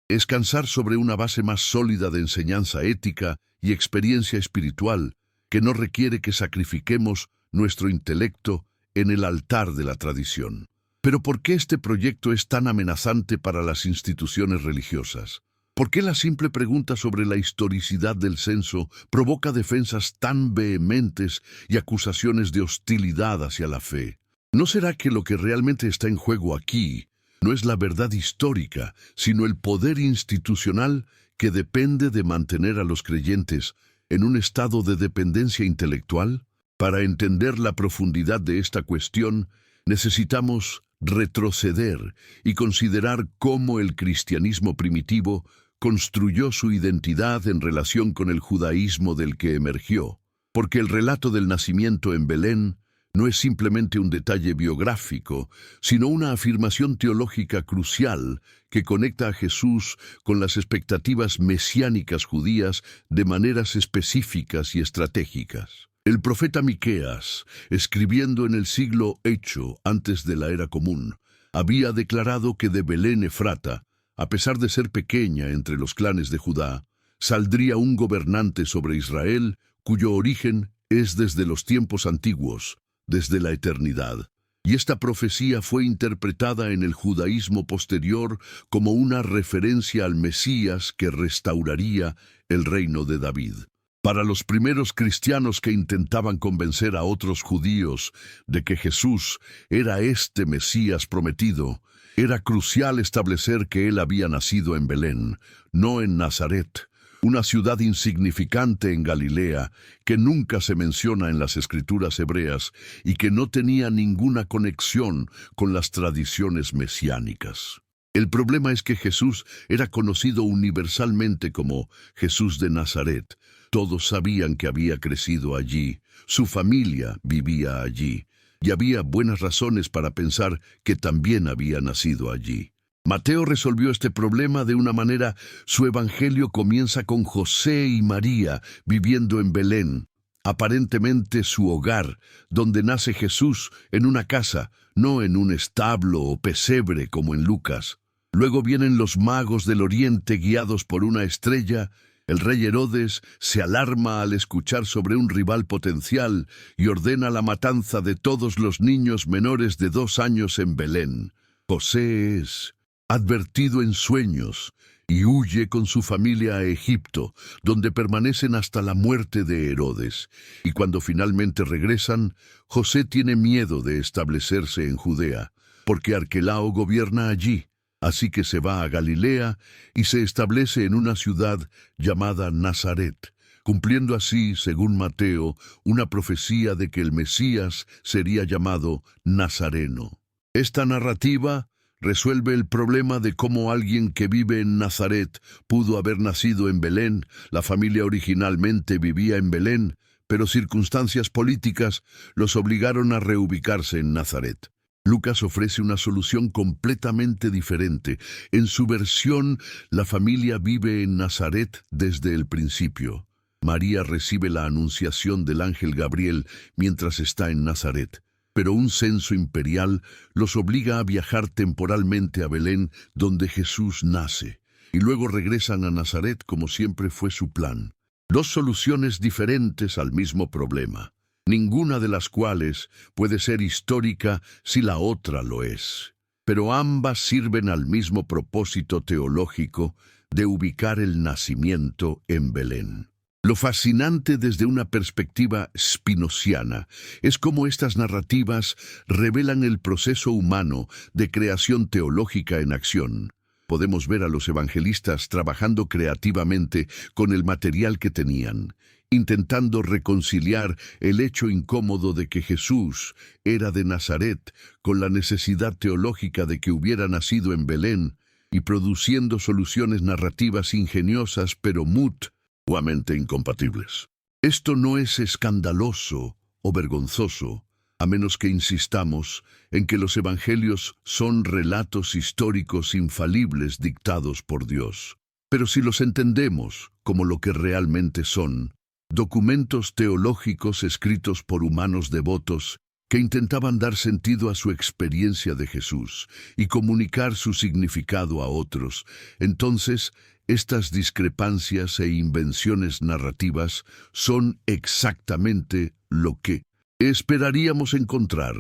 descansar sobre una base más sólida de enseñanza ética y experiencia espiritual, que no requiere que sacrifiquemos nuestro intelecto en el altar de la tradición. Pero ¿por qué este proyecto es tan amenazante para las instituciones religiosas? ¿Por qué la simple pregunta sobre la historicidad del censo provoca defensas tan vehementes y acusaciones de hostilidad hacia la fe? ¿No será que lo que realmente está en juego aquí no es la verdad histórica, sino el poder institucional que depende de mantener a los creyentes en un estado de dependencia intelectual? Para entender la profundidad de esta cuestión, necesitamos retroceder y considerar cómo el cristianismo primitivo construyó su identidad en relación con el judaísmo del que emergió, porque el relato del nacimiento en Belén no es simplemente un detalle biográfico, sino una afirmación teológica crucial que conecta a Jesús con las expectativas mesiánicas judías de maneras específicas y estratégicas. El profeta Miqueas, escribiendo en el siglo VIII antes de la era común, había declarado que de Belén Efrata, a pesar de ser pequeña entre los clanes de Judá, saldría un gobernante sobre Israel cuyo origen es desde los tiempos antiguos, desde la eternidad. Y esta profecía fue interpretada en el judaísmo posterior como una referencia al Mesías que restauraría el reino de David. Para los primeros cristianos que intentaban convencer a otros judíos de que Jesús era este Mesías prometido, era crucial establecer que él había nacido en Belén, no en Nazaret, una ciudad insignificante en Galilea que nunca se menciona en las escrituras hebreas y que no tenía ninguna conexión con las tradiciones mesiánicas. El problema es que Jesús era conocido universalmente como Jesús de Nazaret. Todos sabían que había crecido allí, su familia vivía allí, y había buenas razones para pensar que también había nacido allí. Mateo resolvió este problema de una manera. Su evangelio comienza con José y María viviendo en Belén, aparentemente su hogar, donde nace Jesús en una casa, no en un establo o pesebre como en Lucas. Luego vienen los magos del oriente guiados por una estrella. El rey Herodes se alarma al escuchar sobre un rival potencial y ordena la matanza de todos los niños menores de 2 años en Belén. José es advertido en sueños y huye con su familia a Egipto, donde permanecen hasta la muerte de Herodes. Y cuando finalmente regresan, José tiene miedo de establecerse en Judea, porque Arquelao gobierna allí. Así que se va a Galilea y se establece en una ciudad llamada Nazaret, cumpliendo así, según Mateo, una profecía de que el Mesías sería llamado Nazareno. Esta narrativa resuelve el problema de cómo alguien que vive en Nazaret pudo haber nacido en Belén. La familia originalmente vivía en Belén, pero circunstancias políticas los obligaron a reubicarse en Nazaret. Lucas ofrece una solución completamente diferente. En su versión, la familia vive en Nazaret desde el principio. María recibe la anunciación del ángel Gabriel mientras está en Nazaret, pero un censo imperial los obliga a viajar temporalmente a Belén, donde Jesús nace. y luego regresan a Nazaret como siempre fue su plan. Dos soluciones diferentes al mismo problema, ninguna de las cuales puede ser histórica si la otra lo es. Pero ambas sirven al mismo propósito teológico de ubicar el nacimiento en Belén. Lo fascinante desde una perspectiva spinoziana es cómo estas narrativas revelan el proceso humano de creación teológica en acción. Podemos ver a los evangelistas trabajando creativamente con el material que tenían, intentando reconciliar el hecho incómodo de que Jesús era de Nazaret con la necesidad teológica de que hubiera nacido en Belén y produciendo soluciones narrativas ingeniosas pero mutuamente incompatibles. Esto no es escandaloso o vergonzoso, a menos que insistamos en que los evangelios son relatos históricos infalibles dictados por Dios. Pero si los entendemos como lo que realmente son, documentos teológicos escritos por humanos devotos que intentaban dar sentido a su experiencia de Jesús y comunicar su significado a otros, entonces estas discrepancias e invenciones narrativas son exactamente lo que esperaríamos encontrar.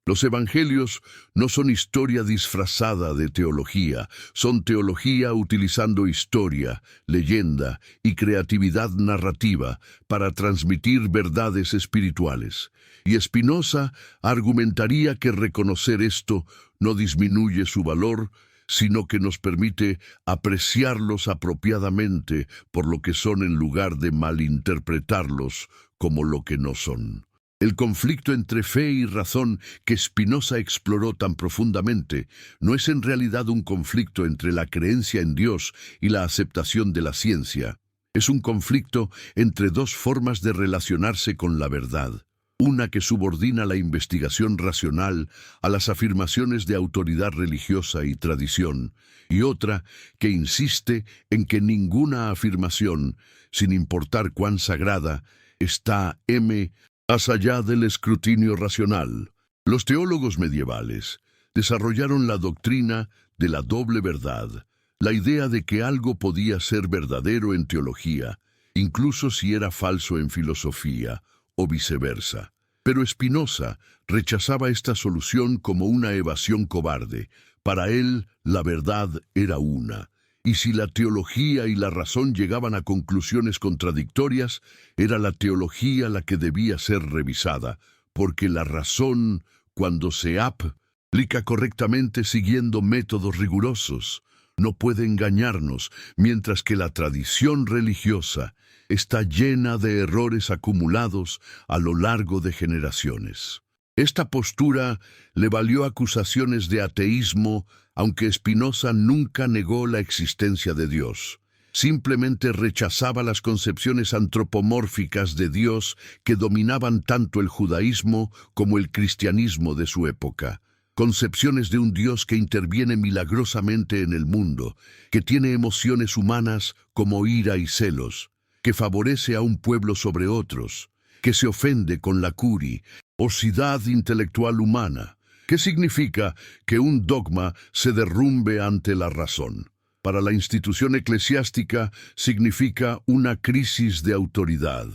Los evangelios no son historia disfrazada de teología, son teología utilizando historia, leyenda y creatividad narrativa para transmitir verdades espirituales. Y Spinoza argumentaría que reconocer esto no disminuye su valor, sino que nos permite apreciarlos apropiadamente por lo que son en lugar de malinterpretarlos como lo que no son. El conflicto entre fe y razón que Spinoza exploró tan profundamente no es en realidad un conflicto entre la creencia en Dios y la aceptación de la ciencia. Es un conflicto entre dos formas de relacionarse con la verdad. Una que subordina la investigación racional a las afirmaciones de autoridad religiosa y tradición, y otra que insiste en que ninguna afirmación, sin importar cuán sagrada, está más allá del escrutinio racional. Los teólogos medievales desarrollaron la doctrina de la doble verdad, la idea de que algo podía ser verdadero en teología, incluso si era falso en filosofía, o viceversa. Pero Spinoza rechazaba esta solución como una evasión cobarde. Para él, la verdad era una. Y si la teología y la razón llegaban a conclusiones contradictorias, era la teología la que debía ser revisada, porque la razón, cuando se aplica correctamente siguiendo métodos rigurosos, no puede engañarnos, mientras que la tradición religiosa está llena de errores acumulados a lo largo de generaciones. Esta postura le valió acusaciones de ateísmo, aunque Spinoza nunca negó la existencia de Dios. Simplemente rechazaba las concepciones antropomórficas de Dios que dominaban tanto el judaísmo como el cristianismo de su época. Concepciones de un Dios que interviene milagrosamente en el mundo, que tiene emociones humanas como ira y celos, que favorece a un pueblo sobre otros, que se ofende con la curiosidad intelectual humana. ¿Qué significa que un dogma se derrumbe ante la razón? Para la institución eclesiástica significa una crisis de autoridad,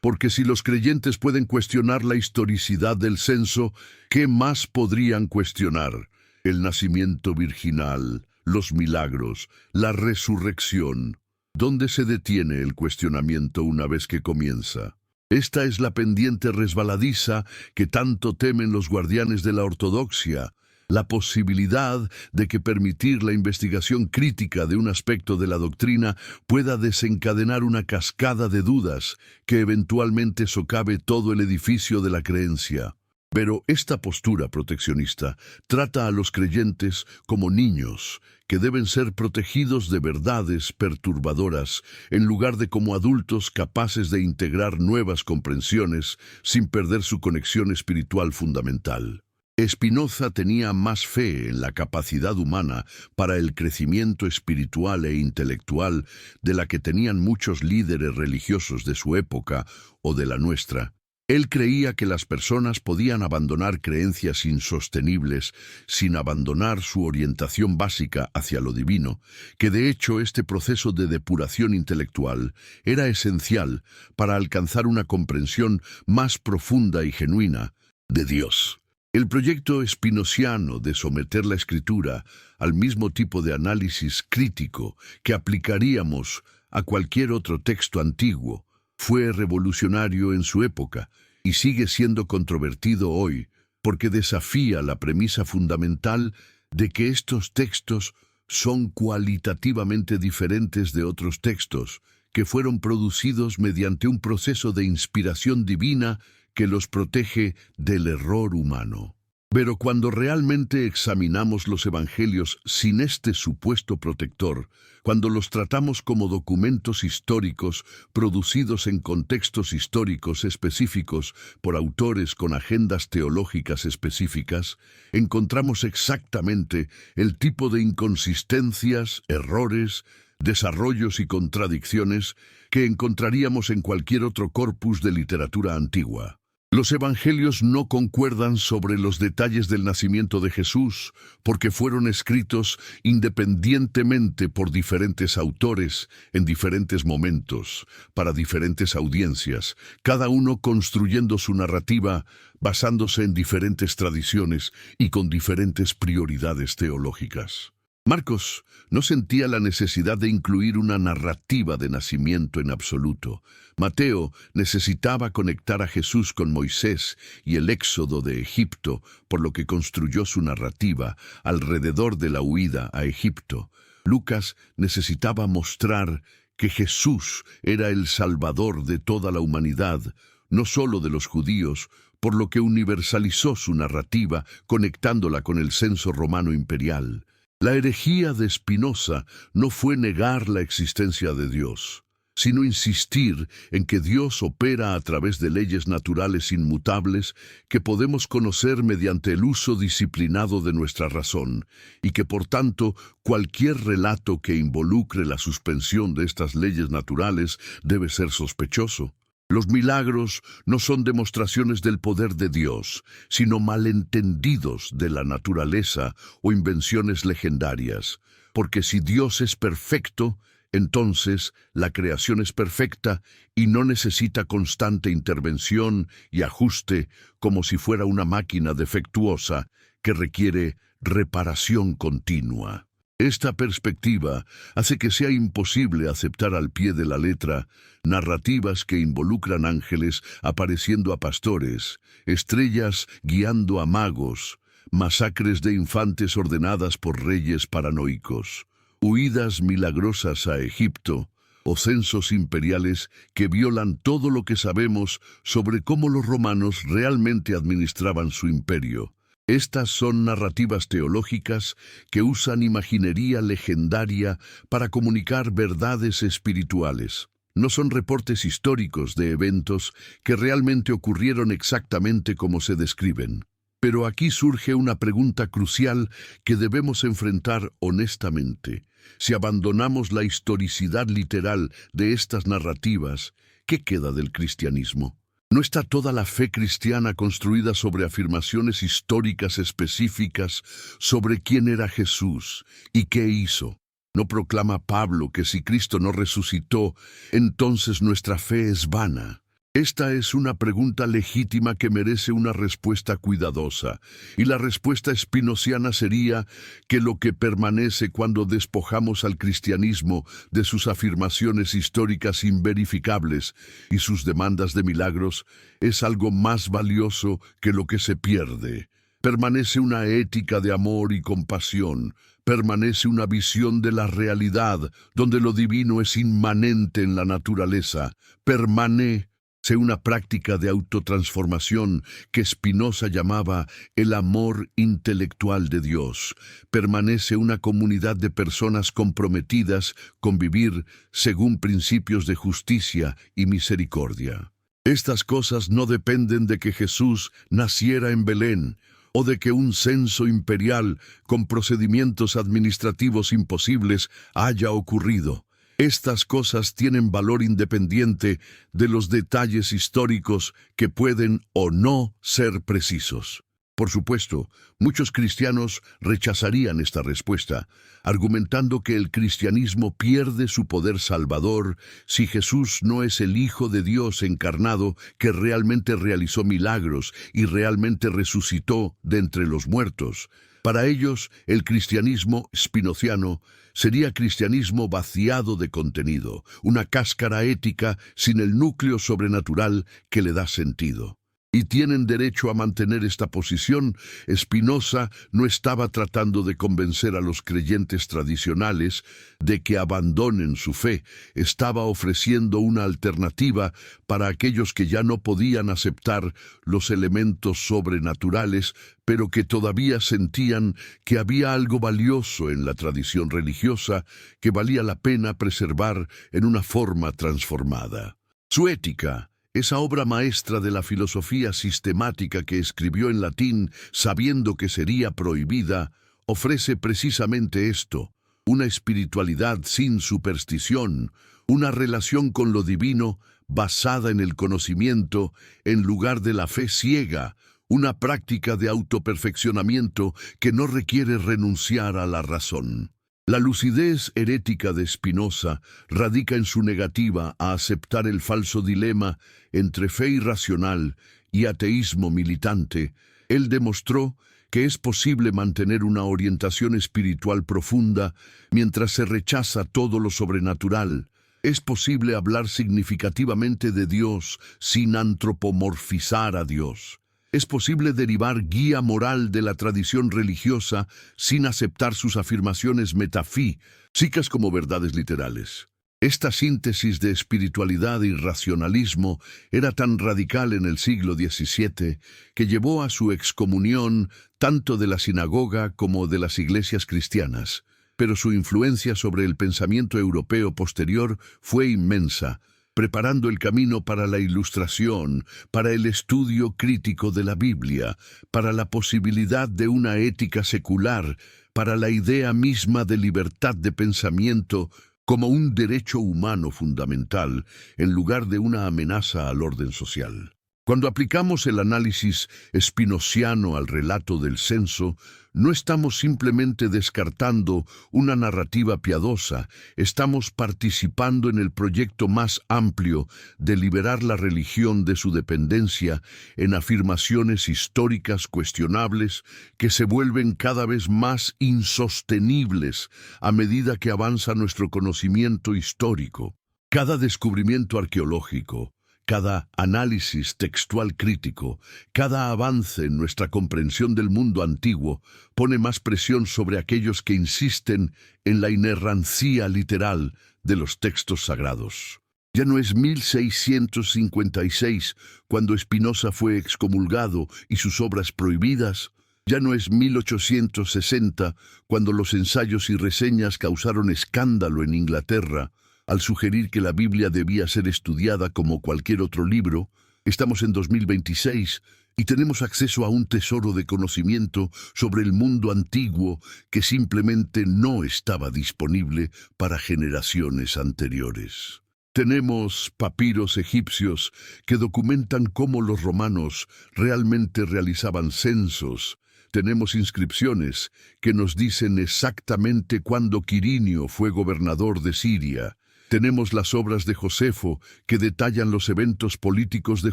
porque si los creyentes pueden cuestionar la historicidad del censo, ¿qué más podrían cuestionar? El nacimiento virginal, los milagros, la resurrección. ¿Dónde se detiene el cuestionamiento una vez que comienza? Esta es la pendiente resbaladiza que tanto temen los guardianes de la ortodoxia, la posibilidad de que permitir la investigación crítica de un aspecto de la doctrina pueda desencadenar una cascada de dudas que eventualmente socave todo el edificio de la creencia. Pero esta postura proteccionista trata a los creyentes como niños que deben ser protegidos de verdades perturbadoras en lugar de como adultos capaces de integrar nuevas comprensiones sin perder su conexión espiritual fundamental. Spinoza tenía más fe en la capacidad humana para el crecimiento espiritual e intelectual de la que tenían muchos líderes religiosos de su época o de la nuestra. Él creía que las personas podían abandonar creencias insostenibles sin abandonar su orientación básica hacia lo divino, que de hecho este proceso de depuración intelectual era esencial para alcanzar una comprensión más profunda y genuina de Dios. El proyecto spinoziano de someter la Escritura al mismo tipo de análisis crítico que aplicaríamos a cualquier otro texto antiguo fue revolucionario en su época y sigue siendo controvertido hoy porque desafía la premisa fundamental de que estos textos son cualitativamente diferentes de otros textos que fueron producidos mediante un proceso de inspiración divina que los protege del error humano. Pero cuando realmente examinamos los evangelios sin este supuesto protector, cuando los tratamos como documentos históricos producidos en contextos históricos específicos por autores con agendas teológicas específicas, encontramos exactamente el tipo de inconsistencias, errores, desarrollos y contradicciones que encontraríamos en cualquier otro corpus de literatura antigua. Los evangelios no concuerdan sobre los detalles del nacimiento de Jesús porque fueron escritos independientemente por diferentes autores en diferentes momentos, para diferentes audiencias, cada uno construyendo su narrativa basándose en diferentes tradiciones y con diferentes prioridades teológicas. Marcos no sentía la necesidad de incluir una narrativa de nacimiento en absoluto. Mateo necesitaba conectar a Jesús con Moisés y el éxodo de Egipto, por lo que construyó su narrativa alrededor de la huida a Egipto. Lucas necesitaba mostrar que Jesús era el Salvador de toda la humanidad, no solo de los judíos, por lo que universalizó su narrativa conectándola con el censo romano imperial. La herejía de Spinoza no fue negar la existencia de Dios, sino insistir en que Dios opera a través de leyes naturales inmutables que podemos conocer mediante el uso disciplinado de nuestra razón, y que por tanto cualquier relato que involucre la suspensión de estas leyes naturales debe ser sospechoso. Los milagros no son demostraciones del poder de Dios, sino malentendidos de la naturaleza o invenciones legendarias, porque si Dios es perfecto, entonces la creación es perfecta y no necesita constante intervención y ajuste como si fuera una máquina defectuosa que requiere reparación continua. Esta perspectiva hace que sea imposible aceptar al pie de la letra narrativas que involucran ángeles apareciendo a pastores, estrellas guiando a magos, masacres de infantes ordenadas por reyes paranoicos, huidas milagrosas a Egipto o censos imperiales que violan todo lo que sabemos sobre cómo los romanos realmente administraban su imperio. Estas son narrativas teológicas que usan imaginería legendaria para comunicar verdades espirituales. No son reportes históricos de eventos que realmente ocurrieron exactamente como se describen. Pero aquí surge una pregunta crucial que debemos enfrentar honestamente. Si abandonamos la historicidad literal de estas narrativas, ¿qué queda del cristianismo? ¿No está toda la fe cristiana construida sobre afirmaciones históricas específicas sobre quién era Jesús y qué hizo? ¿No proclama Pablo que si Cristo no resucitó, entonces nuestra fe es vana? Esta es una pregunta legítima que merece una respuesta cuidadosa, y la respuesta spinoziana sería que lo que permanece cuando despojamos al cristianismo de sus afirmaciones históricas inverificables y sus demandas de milagros es algo más valioso que lo que se pierde. Permanece una ética de amor y compasión, permanece una visión de la realidad donde lo divino es inmanente en la naturaleza, permanece una práctica de autotransformación que Spinoza llamaba el amor intelectual de Dios. Permanece una comunidad de personas comprometidas con vivir según principios de justicia y misericordia. Estas cosas no dependen de que Jesús naciera en Belén o de que un censo imperial con procedimientos administrativos imposibles haya ocurrido. Estas cosas tienen valor independiente de los detalles históricos que pueden o no ser precisos. Por supuesto, muchos cristianos rechazarían esta respuesta, argumentando que el cristianismo pierde su poder salvador si Jesús no es el Hijo de Dios encarnado que realmente realizó milagros y realmente resucitó de entre los muertos. Para ellos, el cristianismo spinoziano sería cristianismo vaciado de contenido, una cáscara ética sin el núcleo sobrenatural que le da sentido. Y tienen derecho a mantener esta posición. Spinoza no estaba tratando de convencer a los creyentes tradicionales de que abandonen su fe. Estaba ofreciendo una alternativa para aquellos que ya no podían aceptar los elementos sobrenaturales, pero que todavía sentían que había algo valioso en la tradición religiosa que valía la pena preservar en una forma transformada. Su ética, esa obra maestra de la filosofía sistemática que escribió en latín sabiendo que sería prohibida, ofrece precisamente esto: una espiritualidad sin superstición, una relación con lo divino basada en el conocimiento en lugar de la fe ciega, una práctica de autoperfeccionamiento que no requiere renunciar a la razón. La lucidez herética de Spinoza radica en su negativa a aceptar el falso dilema entre fe irracional y ateísmo militante. Él demostró que es posible mantener una orientación espiritual profunda mientras se rechaza todo lo sobrenatural. Es posible hablar significativamente de Dios sin antropomorfizar a Dios. Es posible derivar guía moral de la tradición religiosa sin aceptar sus afirmaciones metafísicas como verdades literales. Esta síntesis de espiritualidad y racionalismo era tan radical en el siglo XVII que llevó a su excomunión tanto de la sinagoga como de las iglesias cristianas, pero su influencia sobre el pensamiento europeo posterior fue inmensa, preparando el camino para la Ilustración, para el estudio crítico de la Biblia, para la posibilidad de una ética secular, para la idea misma de libertad de pensamiento como un derecho humano fundamental, en lugar de una amenaza al orden social. Cuando aplicamos el análisis spinoziano al relato del censo, no estamos simplemente descartando una narrativa piadosa, estamos participando en el proyecto más amplio de liberar la religión de su dependencia en afirmaciones históricas cuestionables que se vuelven cada vez más insostenibles a medida que avanza nuestro conocimiento histórico. Cada descubrimiento arqueológico, cada análisis textual crítico, cada avance en nuestra comprensión del mundo antiguo pone más presión sobre aquellos que insisten en la inerrancia literal de los textos sagrados. Ya no es 1656 cuando Spinoza fue excomulgado y sus obras prohibidas. Ya no es 1860 cuando los ensayos y reseñas causaron escándalo en Inglaterra. Al sugerir que la Biblia debía ser estudiada como cualquier otro libro. Estamos en 2026 y tenemos acceso a un tesoro de conocimiento sobre el mundo antiguo que simplemente no estaba disponible para generaciones anteriores. Tenemos papiros egipcios que documentan cómo los romanos realmente realizaban censos. Tenemos inscripciones que nos dicen exactamente cuándo Quirinio fue gobernador de Siria. Tenemos las obras de Josefo que detallan los eventos políticos de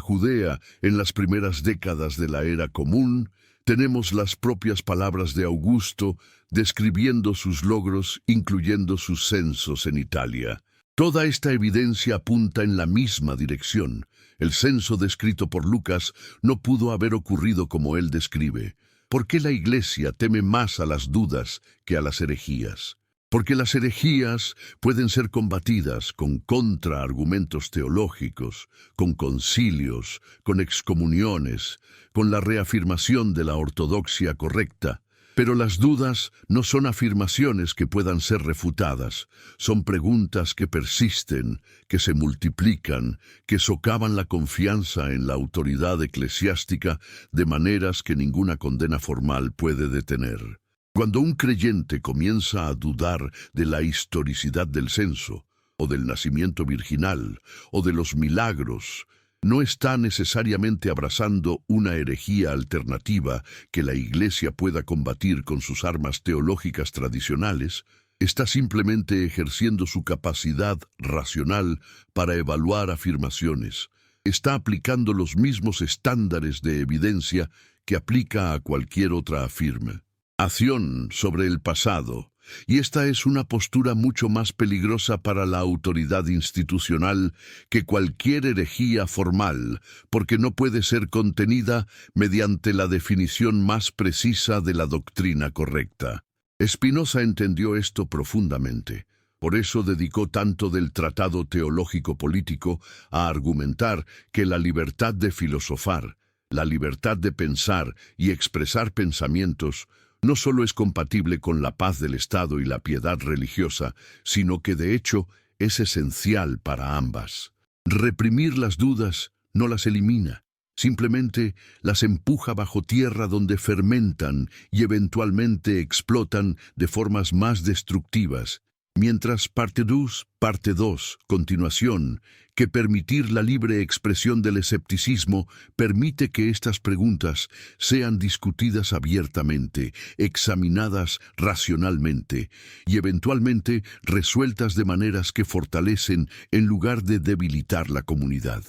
Judea en las primeras décadas de la era común. Tenemos las propias palabras de Augusto describiendo sus logros, incluyendo sus censos en Italia. Toda esta evidencia apunta en la misma dirección. El censo descrito por Lucas no pudo haber ocurrido como él describe. ¿Por qué la Iglesia teme más a las dudas que a las herejías? Porque las herejías pueden ser combatidas con contraargumentos teológicos, con concilios, con excomuniones, con la reafirmación de la ortodoxia correcta. Pero las dudas no son afirmaciones que puedan ser refutadas, son preguntas que persisten, que se multiplican, que socavan la confianza en la autoridad eclesiástica de maneras que ninguna condena formal puede detener. Cuando un creyente comienza a dudar de la historicidad del censo, o del nacimiento virginal, o de los milagros, no está necesariamente abrazando una herejía alternativa que la Iglesia pueda combatir con sus armas teológicas tradicionales, está simplemente ejerciendo su capacidad racional para evaluar afirmaciones. Está aplicando los mismos estándares de evidencia que aplica a cualquier otra afirma. Acción sobre el pasado. Y esta es una postura mucho más peligrosa para la autoridad institucional que cualquier herejía formal, porque no puede ser contenida mediante la definición más precisa de la doctrina correcta. Spinoza entendió esto profundamente. Por eso dedicó tanto del tratado teológico-político a argumentar que la libertad de filosofar, la libertad de pensar y expresar pensamientos no solo es compatible con la paz del Estado y la piedad religiosa, sino que de hecho es esencial para ambas. Reprimir las dudas no las elimina, simplemente las empuja bajo tierra donde fermentan y eventualmente explotan de formas más destructivas. Mientras parte 2, continuación, que permitir la libre expresión del escepticismo permite que estas preguntas sean discutidas abiertamente, examinadas racionalmente y eventualmente resueltas de maneras que fortalecen en lugar de debilitar la comunidad.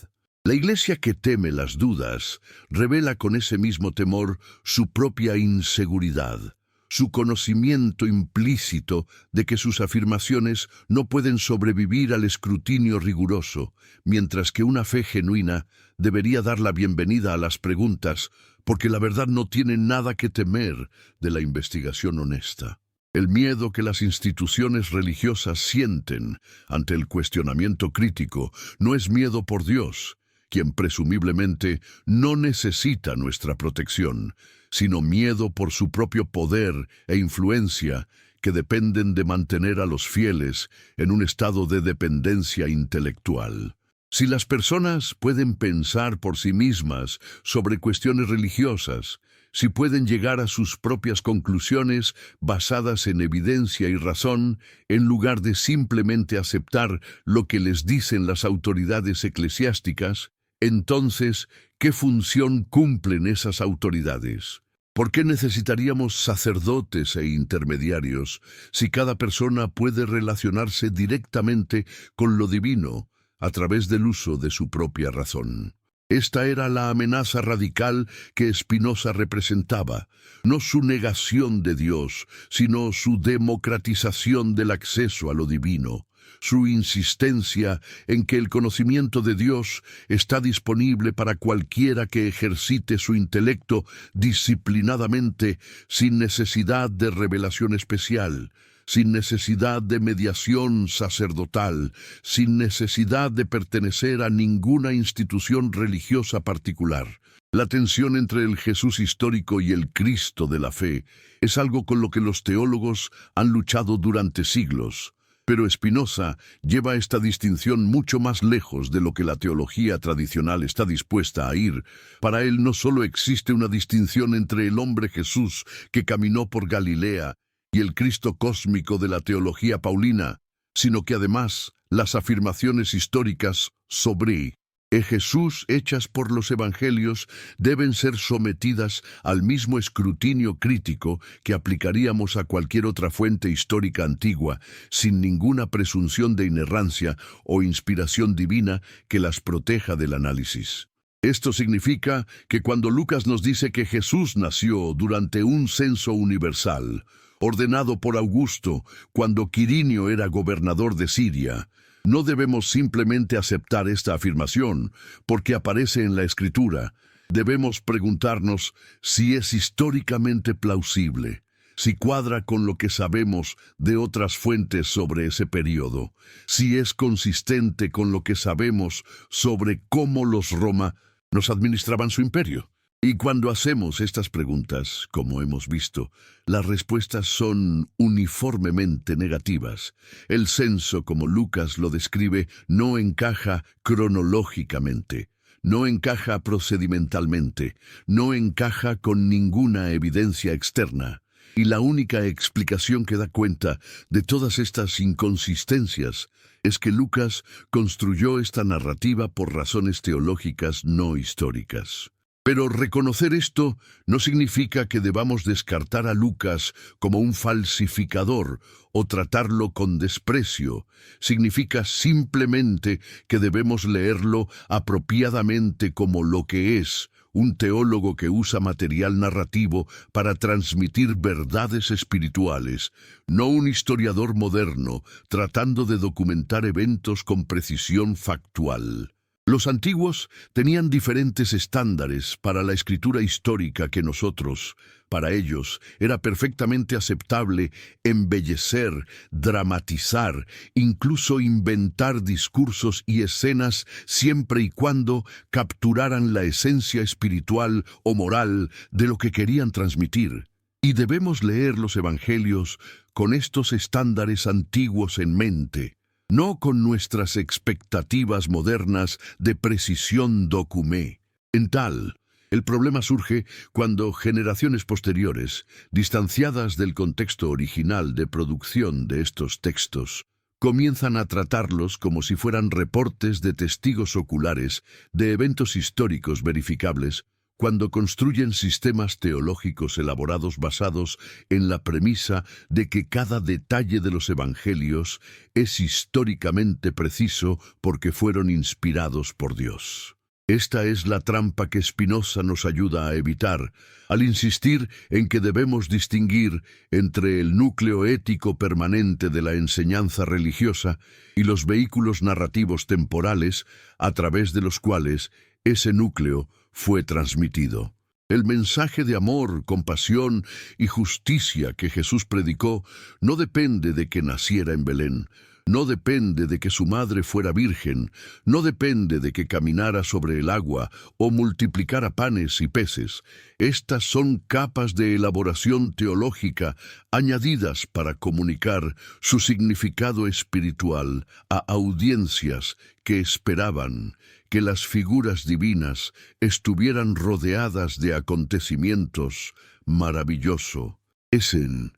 La Iglesia que teme las dudas revela con ese mismo temor su propia inseguridad, su conocimiento implícito de que sus afirmaciones no pueden sobrevivir al escrutinio riguroso, mientras que una fe genuina debería dar la bienvenida a las preguntas, porque la verdad no tiene nada que temer de la investigación honesta. El miedo que las instituciones religiosas sienten ante el cuestionamiento crítico no es miedo por Dios, quien presumiblemente no necesita nuestra protección, sino miedo por su propio poder e influencia que dependen de mantener a los fieles en un estado de dependencia intelectual. Si las personas pueden pensar por sí mismas sobre cuestiones religiosas, si pueden llegar a sus propias conclusiones basadas en evidencia y razón, en lugar de simplemente aceptar lo que les dicen las autoridades eclesiásticas, entonces, ¿qué función cumplen esas autoridades? ¿Por qué necesitaríamos sacerdotes e intermediarios si cada persona puede relacionarse directamente con lo divino a través del uso de su propia razón? Esta era la amenaza radical que Spinoza representaba, no su negación de Dios, sino su democratización del acceso a lo divino. Su insistencia en que el conocimiento de Dios está disponible para cualquiera que ejercite su intelecto disciplinadamente, sin necesidad de revelación especial, sin necesidad de mediación sacerdotal, sin necesidad de pertenecer a ninguna institución religiosa particular. La tensión entre el Jesús histórico y el Cristo de la fe es algo con lo que los teólogos han luchado durante siglos. Pero Spinoza lleva esta distinción mucho más lejos de lo que la teología tradicional está dispuesta a ir. Para él no solo existe una distinción entre el hombre Jesús que caminó por Galilea y el Cristo cósmico de la teología paulina, sino que además las afirmaciones históricas sobre Jesús hechas por los evangelios deben ser sometidas al mismo escrutinio crítico que aplicaríamos a cualquier otra fuente histórica antigua, sin ninguna presunción de inerrancia o inspiración divina que las proteja del análisis. Esto significa que cuando Lucas nos dice que Jesús nació durante un censo universal, ordenado por Augusto cuando Quirinio era gobernador de Siria, no debemos simplemente aceptar esta afirmación porque aparece en la Escritura. Debemos preguntarnos si es históricamente plausible, si cuadra con lo que sabemos de otras fuentes sobre ese período, si es consistente con lo que sabemos sobre cómo los romanos administraban su imperio. Y cuando hacemos estas preguntas, como hemos visto, las respuestas son uniformemente negativas. El censo, como Lucas lo describe, no encaja cronológicamente, no encaja procedimentalmente, no encaja con ninguna evidencia externa. Y la única explicación que da cuenta de todas estas inconsistencias es que Lucas construyó esta narrativa por razones teológicas no históricas. Pero reconocer esto no significa que debamos descartar a Lucas como un falsificador o tratarlo con desprecio. Significa simplemente que debemos leerlo apropiadamente como lo que es, un teólogo que usa material narrativo para transmitir verdades espirituales, no un historiador moderno tratando de documentar eventos con precisión factual. Los antiguos tenían diferentes estándares para la escritura histórica que nosotros. Para ellos era perfectamente aceptable embellecer, dramatizar, incluso inventar discursos y escenas siempre y cuando capturaran la esencia espiritual o moral de lo que querían transmitir. Y debemos leer los evangelios con estos estándares antiguos en mente, no con nuestras expectativas modernas de precisión documé. En tal, el problema surge cuando generaciones posteriores, distanciadas del contexto original de producción de estos textos, comienzan a tratarlos como si fueran reportes de testigos oculares de eventos históricos verificables, cuando construyen sistemas teológicos elaborados basados en la premisa de que cada detalle de los evangelios es históricamente preciso porque fueron inspirados por Dios. Esta es la trampa que Spinoza nos ayuda a evitar, al insistir en que debemos distinguir entre el núcleo ético permanente de la enseñanza religiosa y los vehículos narrativos temporales a través de los cuales ese núcleo fue transmitido. El mensaje de amor, compasión y justicia que Jesús predicó no depende de que naciera en Belén, no depende de que su madre fuera virgen, no depende de que caminara sobre el agua o multiplicara panes y peces. Estas son capas de elaboración teológica añadidas para comunicar su significado espiritual a audiencias que esperaban que las figuras divinas estuvieran rodeadas de acontecimientos maravillosos.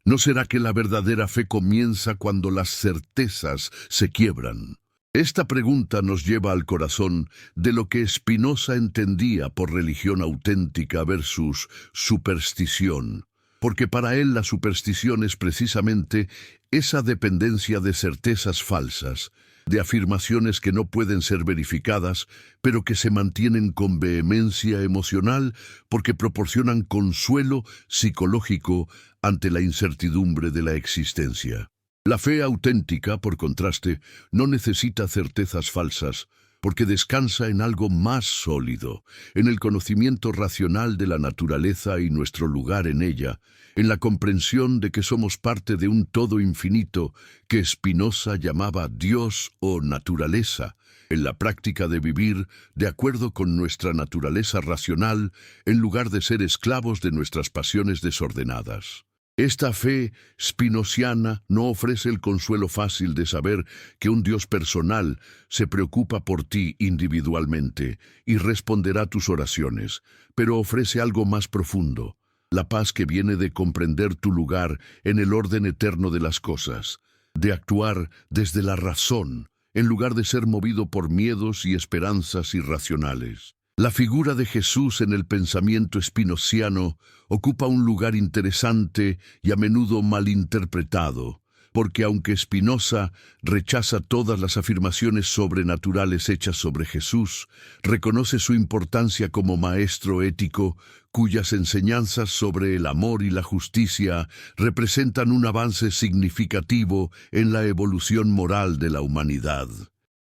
¿No será que la verdadera fe comienza cuando las certezas se quiebran? Esta pregunta nos lleva al corazón de lo que Spinoza entendía por religión auténtica versus superstición, porque para él la superstición es precisamente esa dependencia de certezas falsas, de afirmaciones que no pueden ser verificadas, pero que se mantienen con vehemencia emocional porque proporcionan consuelo psicológico ante la incertidumbre de la existencia. La fe auténtica, por contraste, no necesita certezas falsas, porque descansa en algo más sólido, en el conocimiento racional de la naturaleza y nuestro lugar en ella, en la comprensión de que somos parte de un todo infinito que Spinoza llamaba Dios o naturaleza, en la práctica de vivir de acuerdo con nuestra naturaleza racional en lugar de ser esclavos de nuestras pasiones desordenadas. Esta fe spinoziana no ofrece el consuelo fácil de saber que un Dios personal se preocupa por ti individualmente y responderá tus oraciones, pero ofrece algo más profundo, la paz que viene de comprender tu lugar en el orden eterno de las cosas, de actuar desde la razón, en lugar de ser movido por miedos y esperanzas irracionales. La figura de Jesús en el pensamiento spinoziano ocupa un lugar interesante y a menudo malinterpretado, porque aunque Spinoza rechaza todas las afirmaciones sobrenaturales hechas sobre Jesús, reconoce su importancia como maestro ético, cuyas enseñanzas sobre el amor y la justicia representan un avance significativo en la evolución moral de la humanidad.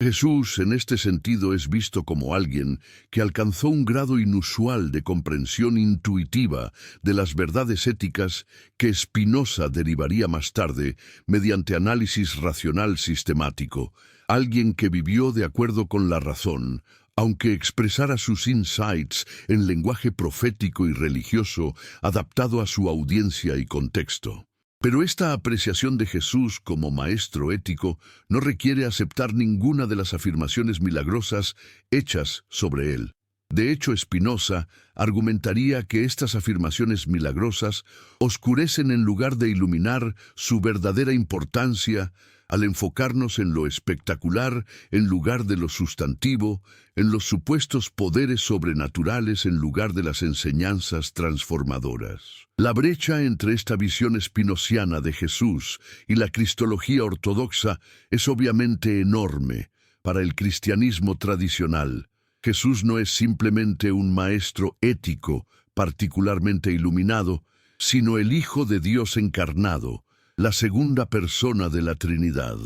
Jesús, en este sentido, es visto como alguien que alcanzó un grado inusual de comprensión intuitiva de las verdades éticas que Spinoza derivaría más tarde mediante análisis racional sistemático, alguien que vivió de acuerdo con la razón, aunque expresara sus insights en lenguaje profético y religioso adaptado a su audiencia y contexto. Pero esta apreciación de Jesús como maestro ético no requiere aceptar ninguna de las afirmaciones milagrosas hechas sobre él. De hecho, Spinoza argumentaría que estas afirmaciones milagrosas oscurecen en lugar de iluminar su verdadera importancia al enfocarnos en lo espectacular en lugar de lo sustantivo, en los supuestos poderes sobrenaturales en lugar de las enseñanzas transformadoras. La brecha entre esta visión espinociana de Jesús y la cristología ortodoxa es obviamente enorme. Para el cristianismo tradicional, Jesús no es simplemente un maestro ético particularmente iluminado, sino el Hijo de Dios encarnado, la segunda persona de la Trinidad,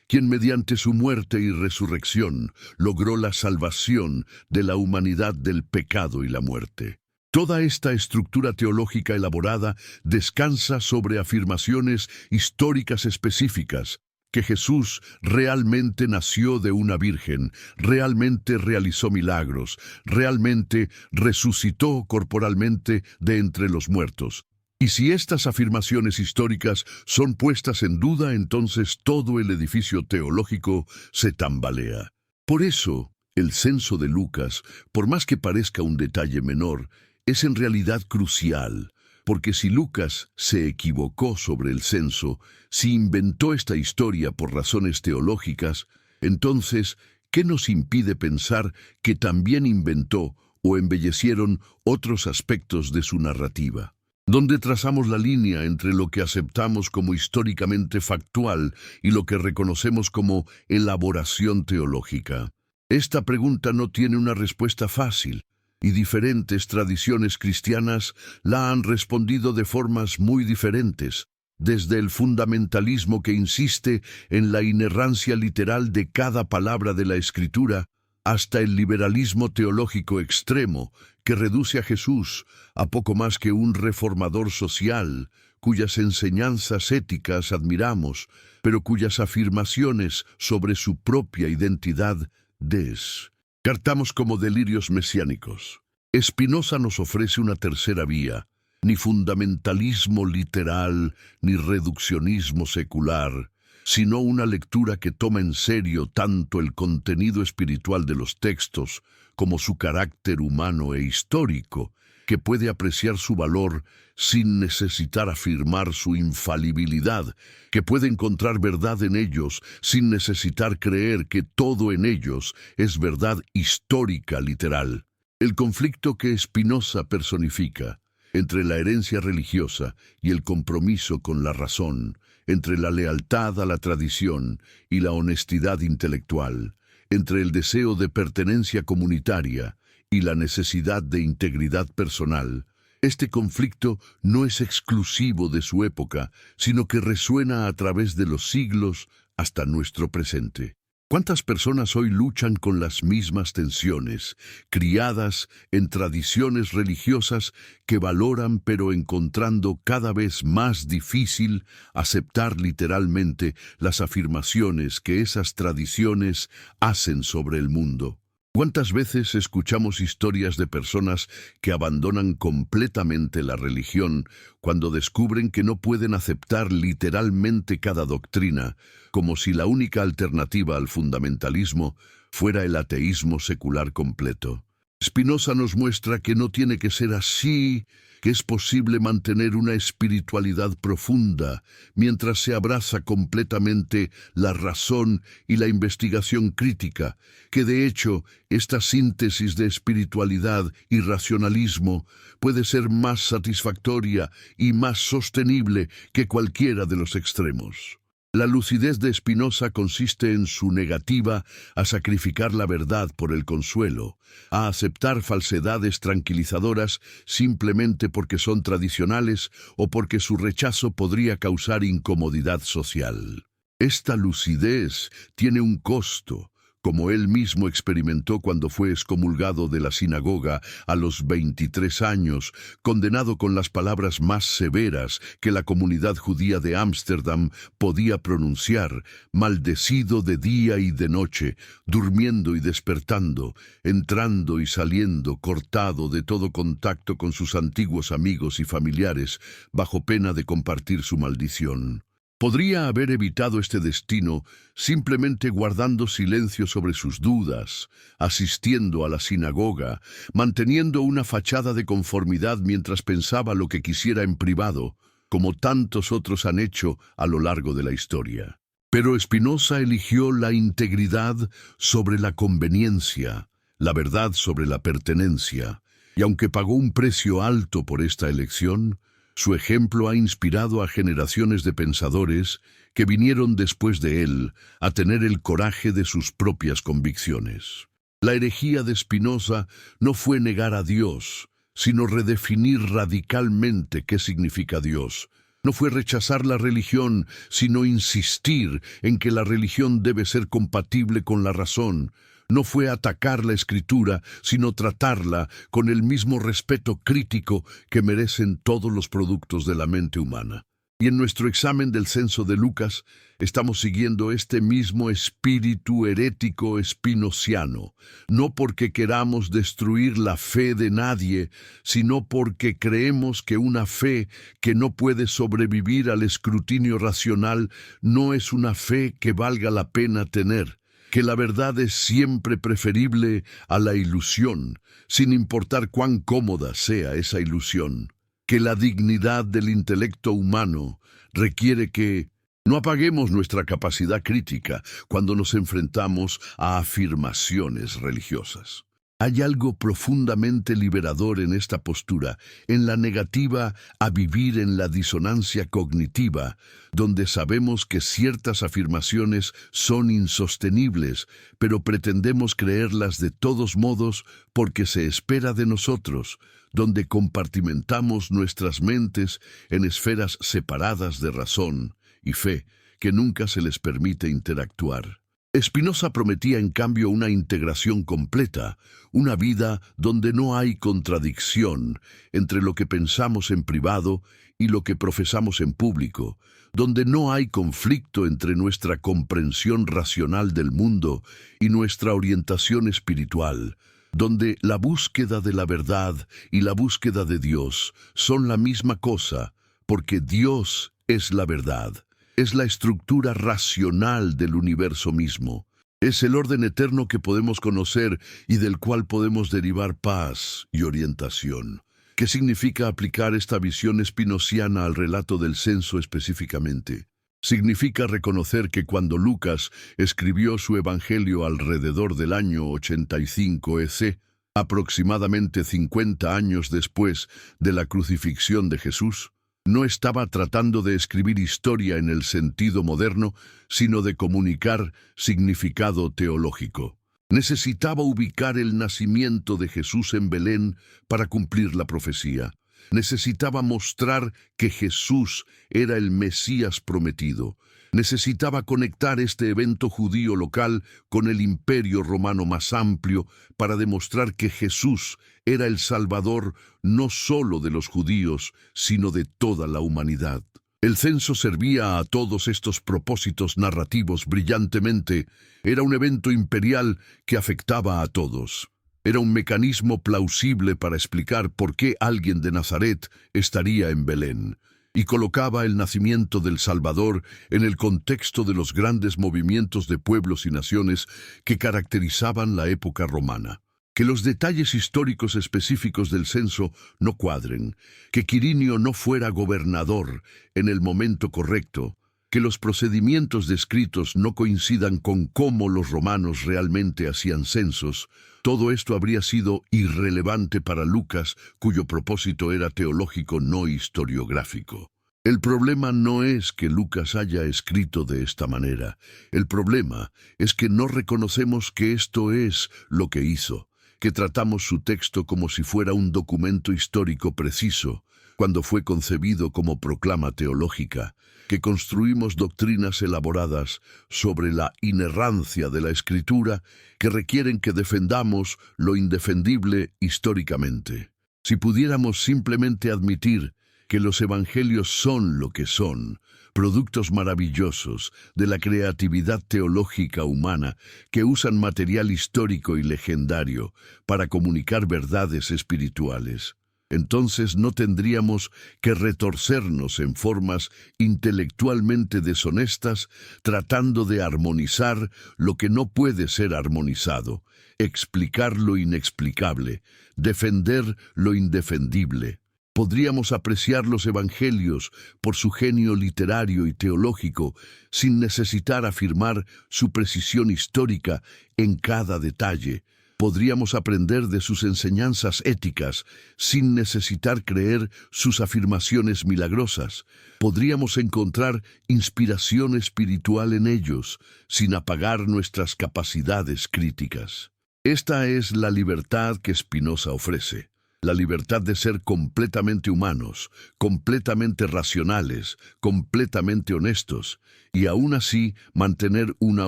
quien mediante su muerte y resurrección logró la salvación de la humanidad del pecado y la muerte. Toda esta estructura teológica elaborada descansa sobre afirmaciones históricas específicas, que Jesús realmente nació de una virgen, realmente realizó milagros, realmente resucitó corporalmente de entre los muertos. Y si estas afirmaciones históricas son puestas en duda, entonces todo el edificio teológico se tambalea. Por eso, el censo de Lucas, por más que parezca un detalle menor, es en realidad crucial, porque si Lucas se equivocó sobre el censo, si inventó esta historia por razones teológicas, entonces, ¿qué nos impide pensar que también inventó o embellecieron otros aspectos de su narrativa? Donde trazamos la línea entre lo que aceptamos como históricamente factual y lo que reconocemos como elaboración teológica. Esta pregunta no tiene una respuesta fácil, y diferentes tradiciones cristianas la han respondido de formas muy diferentes, desde el fundamentalismo que insiste en la inerrancia literal de cada palabra de la Escritura, hasta el liberalismo teológico extremo, que reduce a Jesús a poco más que un reformador social, cuyas enseñanzas éticas admiramos, pero cuyas afirmaciones sobre su propia identidad descartamos como delirios mesiánicos. Spinoza nos ofrece una tercera vía, ni fundamentalismo literal, ni reduccionismo secular, sino una lectura que toma en serio tanto el contenido espiritual de los textos como su carácter humano e histórico, que puede apreciar su valor sin necesitar afirmar su infalibilidad, que puede encontrar verdad en ellos sin necesitar creer que todo en ellos es verdad histórica literal. El conflicto que Spinoza personifica entre la herencia religiosa y el compromiso con la razón, entre la lealtad a la tradición y la honestidad intelectual, entre el deseo de pertenencia comunitaria y la necesidad de integridad personal. Este conflicto no es exclusivo de su época, sino que resuena a través de los siglos hasta nuestro presente. ¿Cuántas personas hoy luchan con las mismas tensiones, criadas en tradiciones religiosas que valoran pero encontrando cada vez más difícil aceptar literalmente las afirmaciones que esas tradiciones hacen sobre el mundo? ¿Cuántas veces escuchamos historias de personas que abandonan completamente la religión cuando descubren que no pueden aceptar literalmente cada doctrina, como si la única alternativa al fundamentalismo fuera el ateísmo secular completo? Spinoza nos muestra que no tiene que ser así, que es posible mantener una espiritualidad profunda mientras se abraza completamente la razón y la investigación crítica, que de hecho esta síntesis de espiritualidad y racionalismo puede ser más satisfactoria y más sostenible que cualquiera de los extremos. La lucidez de Spinoza consiste en su negativa a sacrificar la verdad por el consuelo, a aceptar falsedades tranquilizadoras simplemente porque son tradicionales o porque su rechazo podría causar incomodidad social. Esta lucidez tiene un costo, como él mismo experimentó cuando fue excomulgado de la sinagoga a los 23 años, condenado con las palabras más severas que la comunidad judía de Ámsterdam podía pronunciar, maldecido de día y de noche, durmiendo y despertando, entrando y saliendo, cortado de todo contacto con sus antiguos amigos y familiares, bajo pena de compartir su maldición. Podría haber evitado este destino simplemente guardando silencio sobre sus dudas, asistiendo a la sinagoga, manteniendo una fachada de conformidad mientras pensaba lo que quisiera en privado, como tantos otros han hecho a lo largo de la historia. Pero Spinoza eligió la integridad sobre la conveniencia, la verdad sobre la pertenencia, y aunque pagó un precio alto por esta elección, su ejemplo ha inspirado a generaciones de pensadores que vinieron después de él a tener el coraje de sus propias convicciones. La herejía de Spinoza no fue negar a Dios, sino redefinir radicalmente qué significa Dios. No fue rechazar la religión, sino insistir en que la religión debe ser compatible con la razón. No fue atacar la Escritura, sino tratarla con el mismo respeto crítico que merecen todos los productos de la mente humana. Y en nuestro examen del censo de Lucas, estamos siguiendo este mismo espíritu herético espinociano, no porque queramos destruir la fe de nadie, sino porque creemos que una fe que no puede sobrevivir al escrutinio racional no es una fe que valga la pena tener, que la verdad es siempre preferible a la ilusión, sin importar cuán cómoda sea esa ilusión, que la dignidad del intelecto humano requiere que no apaguemos nuestra capacidad crítica cuando nos enfrentamos a afirmaciones religiosas. Hay algo profundamente liberador en esta postura, en la negativa a vivir en la disonancia cognitiva, donde sabemos que ciertas afirmaciones son insostenibles, pero pretendemos creerlas de todos modos porque se espera de nosotros, donde compartimentamos nuestras mentes en esferas separadas de razón y fe, que nunca se les permite interactuar. Spinoza prometía en cambio una integración completa, una vida donde no hay contradicción entre lo que pensamos en privado y lo que profesamos en público, donde no hay conflicto entre nuestra comprensión racional del mundo y nuestra orientación espiritual, donde la búsqueda de la verdad y la búsqueda de Dios son la misma cosa, porque Dios es la verdad. Es la estructura racional del universo mismo. Es el orden eterno que podemos conocer y del cual podemos derivar paz y orientación. ¿Qué significa aplicar esta visión spinociana al relato del censo específicamente? Significa reconocer que cuando Lucas escribió su evangelio alrededor del año 85 EC, aproximadamente 50 años después de la crucifixión de Jesús, no estaba tratando de escribir historia en el sentido moderno, sino de comunicar significado teológico. Necesitaba ubicar el nacimiento de Jesús en Belén para cumplir la profecía. Necesitaba mostrar que Jesús era el Mesías prometido. Necesitaba conectar este evento judío local con el imperio romano más amplio para demostrar que Jesús era el Salvador no solo de los judíos, sino de toda la humanidad. El censo servía a todos estos propósitos narrativos brillantemente. Era un evento imperial que afectaba a todos. Era un mecanismo plausible para explicar por qué alguien de Nazaret estaría en Belén, y colocaba el nacimiento del Salvador en el contexto de los grandes movimientos de pueblos y naciones que caracterizaban la época romana. Que los detalles históricos específicos del censo no cuadren, que Quirinio no fuera gobernador en el momento correcto, que los procedimientos descritos no coincidan con cómo los romanos realmente hacían censos, todo esto habría sido irrelevante para Lucas, cuyo propósito era teológico, no historiográfico. El problema no es que Lucas haya escrito de esta manera. El problema es que no reconocemos que esto es lo que hizo, que tratamos su texto como si fuera un documento histórico preciso, cuando fue concebido como proclama teológica, que construimos doctrinas elaboradas sobre la inerrancia de la Escritura que requieren que defendamos lo indefendible históricamente. Si pudiéramos simplemente admitir que los evangelios son lo que son, productos maravillosos de la creatividad teológica humana que usan material histórico y legendario para comunicar verdades espirituales, entonces no tendríamos que retorcernos en formas intelectualmente deshonestas tratando de armonizar lo que no puede ser armonizado, explicar lo inexplicable, defender lo indefendible. Podríamos apreciar los evangelios por su genio literario y teológico, sin necesitar afirmar su precisión histórica en cada detalle. Podríamos aprender de sus enseñanzas éticas, sin necesitar creer sus afirmaciones milagrosas. Podríamos encontrar inspiración espiritual en ellos, sin apagar nuestras capacidades críticas. Esta es la libertad que Spinoza ofrece. La libertad de ser completamente humanos, completamente racionales, completamente honestos, y aún así mantener una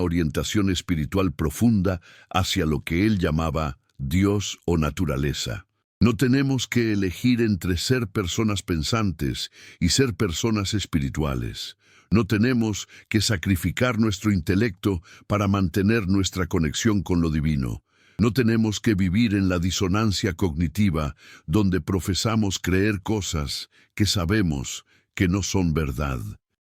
orientación espiritual profunda hacia lo que él llamaba Dios o naturaleza. No tenemos que elegir entre ser personas pensantes y ser personas espirituales. No tenemos que sacrificar nuestro intelecto para mantener nuestra conexión con lo divino. No tenemos que vivir en la disonancia cognitiva donde profesamos creer cosas que sabemos que no son verdad.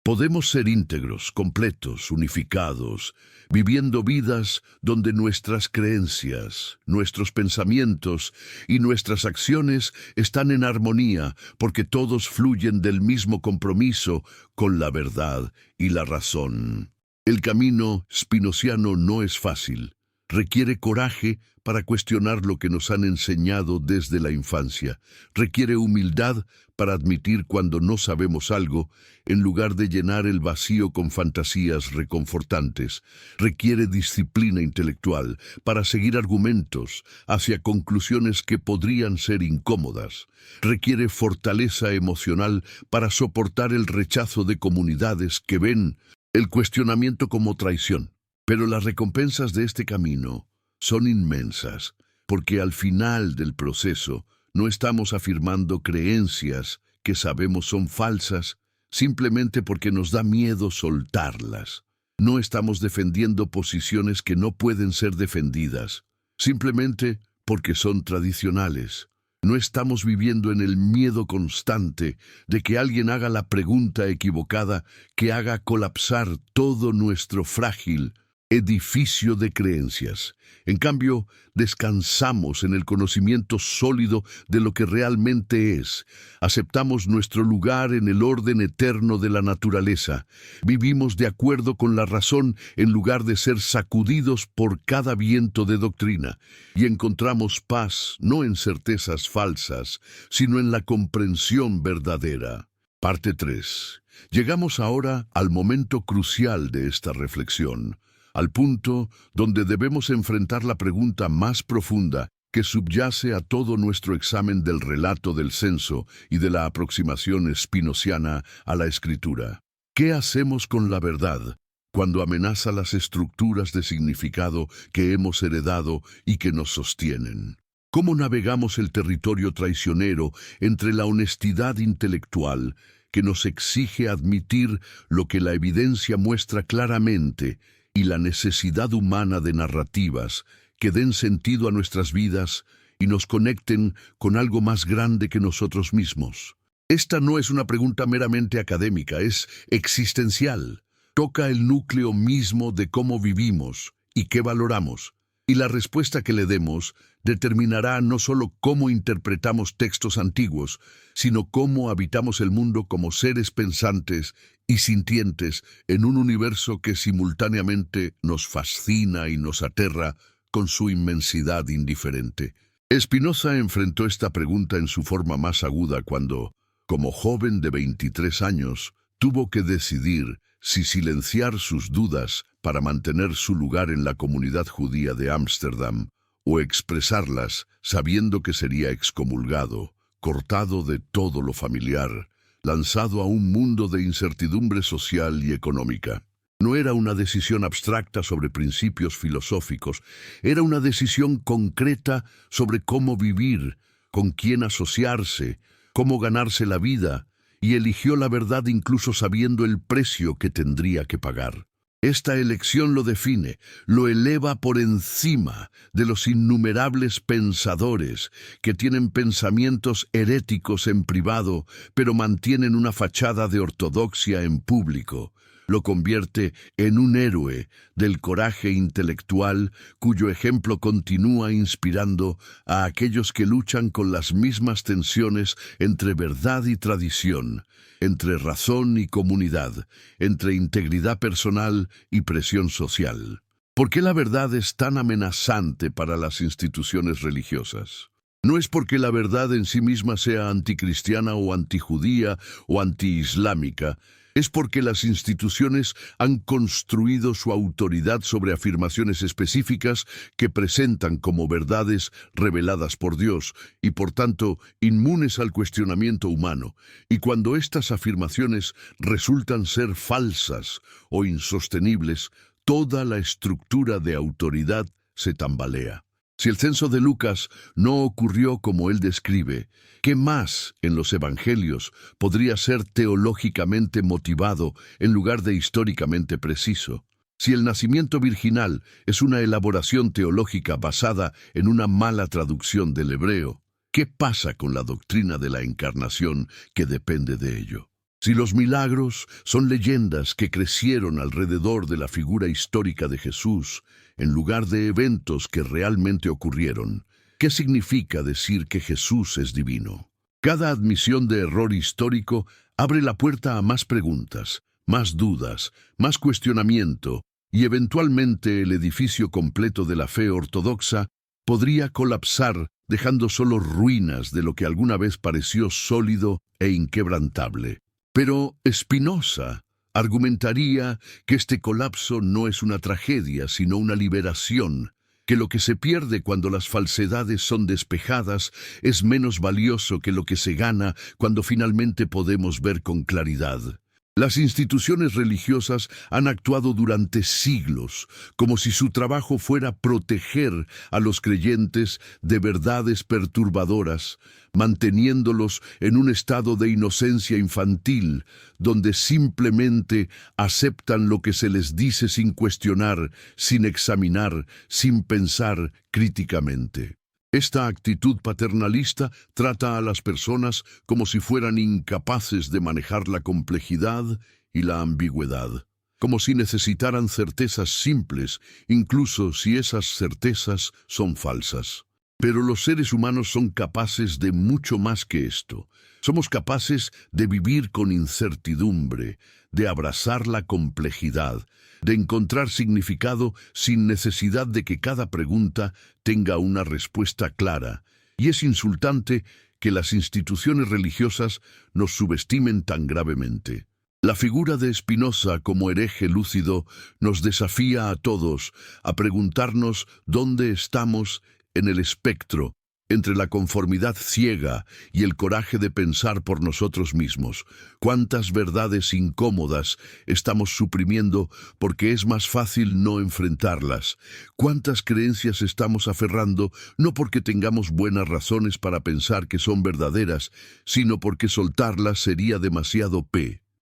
Podemos ser íntegros, completos, unificados, viviendo vidas donde nuestras creencias, nuestros pensamientos y nuestras acciones están en armonía porque todos fluyen del mismo compromiso con la verdad y la razón. El camino spinoziano no es fácil. Requiere coraje para cuestionar lo que nos han enseñado desde la infancia. Requiere humildad para admitir cuando no sabemos algo, en lugar de llenar el vacío con fantasías reconfortantes. Requiere disciplina intelectual para seguir argumentos hacia conclusiones que podrían ser incómodas. Requiere fortaleza emocional para soportar el rechazo de comunidades que ven el cuestionamiento como traición. Pero las recompensas de este camino son inmensas, porque al final del proceso no estamos afirmando creencias que sabemos son falsas simplemente porque nos da miedo soltarlas. No estamos defendiendo posiciones que no pueden ser defendidas, simplemente porque son tradicionales. No estamos viviendo en el miedo constante de que alguien haga la pregunta equivocada que haga colapsar todo nuestro frágil edificio de creencias. En cambio, descansamos en el conocimiento sólido de lo que realmente es. Aceptamos nuestro lugar en el orden eterno de la naturaleza. Vivimos de acuerdo con la razón en lugar de ser sacudidos por cada viento de doctrina. Y encontramos paz no en certezas falsas, sino en la comprensión verdadera. Parte 3. Llegamos ahora al momento crucial de esta reflexión, al punto donde debemos enfrentar la pregunta más profunda que subyace a todo nuestro examen del relato del censo y de la aproximación spinoziana a la escritura. ¿Qué hacemos con la verdad cuando amenaza las estructuras de significado que hemos heredado y que nos sostienen? ¿Cómo navegamos el territorio traicionero entre la honestidad intelectual que nos exige admitir lo que la evidencia muestra claramente y la necesidad humana de narrativas que den sentido a nuestras vidas y nos conecten con algo más grande que nosotros mismos? Esta no es una pregunta meramente académica, es existencial. Toca el núcleo mismo de cómo vivimos y qué valoramos. Y la respuesta que le demos determinará no solo cómo interpretamos textos antiguos, sino cómo habitamos el mundo como seres pensantes y sintientes en un universo que simultáneamente nos fascina y nos aterra con su inmensidad indiferente. Spinoza enfrentó esta pregunta en su forma más aguda cuando, como joven de 23 años, tuvo que decidir si silenciar sus dudas para mantener su lugar en la comunidad judía de Ámsterdam o expresarlas sabiendo que sería excomulgado, cortado de todo lo familiar, lanzado a un mundo de incertidumbre social y económica. No era una decisión abstracta sobre principios filosóficos, era una decisión concreta sobre cómo vivir, con quién asociarse, cómo ganarse la vida, y eligió la verdad incluso sabiendo el precio que tendría que pagar. Esta elección lo define, lo eleva por encima de los innumerables pensadores que tienen pensamientos heréticos en privado, pero mantienen una fachada de ortodoxia en público. lo convierte en un héroe del coraje intelectual cuyo ejemplo continúa inspirando a aquellos que luchan con las mismas tensiones entre verdad y tradición, entre razón y comunidad, entre integridad personal y presión social. ¿Por qué la verdad es tan amenazante para las instituciones religiosas? No es porque la verdad en sí misma sea anticristiana o antijudía o antiislámica, es porque las instituciones han construido su autoridad sobre afirmaciones específicas que presentan como verdades reveladas por Dios y por tanto inmunes al cuestionamiento humano. Y cuando estas afirmaciones resultan ser falsas o insostenibles, toda la estructura de autoridad se tambalea. Si el censo de Lucas no ocurrió como él describe, ¿qué más en los evangelios podría ser teológicamente motivado en lugar de históricamente preciso? Si el nacimiento virginal es una elaboración teológica basada en una mala traducción del hebreo, ¿qué pasa con la doctrina de la encarnación que depende de ello? Si los milagros son leyendas que crecieron alrededor de la figura histórica de Jesús, en lugar de eventos que realmente ocurrieron, ¿qué significa decir que Jesús es divino? Cada admisión de error histórico abre la puerta a más preguntas, más dudas, más cuestionamiento, y eventualmente el edificio completo de la fe ortodoxa podría colapsar, dejando solo ruinas de lo que alguna vez pareció sólido e inquebrantable. Pero Spinoza argumentaría que este colapso no es una tragedia, sino una liberación, que lo que se pierde cuando las falsedades son despejadas es menos valioso que lo que se gana cuando finalmente podemos ver con claridad. Las instituciones religiosas han actuado durante siglos, como si su trabajo fuera proteger a los creyentes de verdades perturbadoras, manteniéndolos en un estado de inocencia infantil, donde simplemente aceptan lo que se les dice sin cuestionar, sin examinar, sin pensar críticamente. Esta actitud paternalista trata a las personas como si fueran incapaces de manejar la complejidad y la ambigüedad, como si necesitaran certezas simples, incluso si esas certezas son falsas. Pero los seres humanos son capaces de mucho más que esto. Somos capaces de vivir con incertidumbre, de abrazar la complejidad, de encontrar significado sin necesidad de que cada pregunta tenga una respuesta clara. Y es insultante que las instituciones religiosas nos subestimen tan gravemente. La figura de Spinoza como hereje lúcido nos desafía a todos a preguntarnos dónde estamos en el espectro entre la conformidad ciega y el coraje de pensar por nosotros mismos. ¿Cuántas verdades incómodas estamos suprimiendo porque es más fácil no enfrentarlas? ¿Cuántas creencias estamos aferrando no porque tengamos buenas razones para pensar que son verdaderas, sino porque soltarlas sería demasiado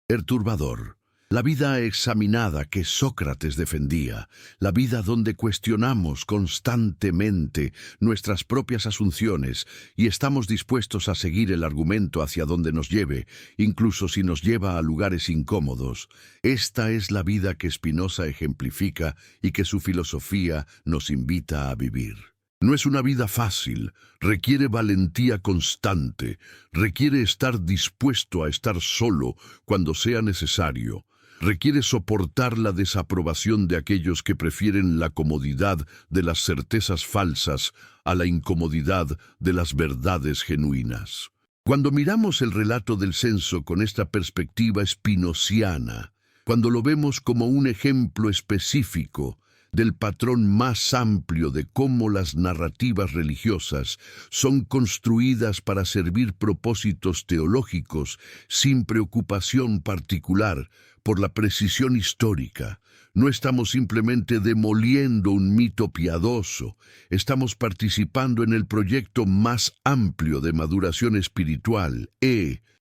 perturbador? La vida examinada que Sócrates defendía, la vida donde cuestionamos constantemente nuestras propias asunciones y estamos dispuestos a seguir el argumento hacia donde nos lleve, incluso si nos lleva a lugares incómodos. Esta es la vida que Spinoza ejemplifica y que su filosofía nos invita a vivir. No es una vida fácil, requiere valentía constante, requiere estar dispuesto a estar solo cuando sea necesario. Requiere soportar la desaprobación de aquellos que prefieren la comodidad de las certezas falsas a la incomodidad de las verdades genuinas. Cuando miramos el relato del censo con esta perspectiva spinoziana, cuando lo vemos como un ejemplo específico del patrón más amplio de cómo las narrativas religiosas son construidas para servir propósitos teológicos sin preocupación particular por la precisión histórica, no estamos simplemente demoliendo un mito piadoso, estamos participando en el proyecto más amplio de maduración espiritual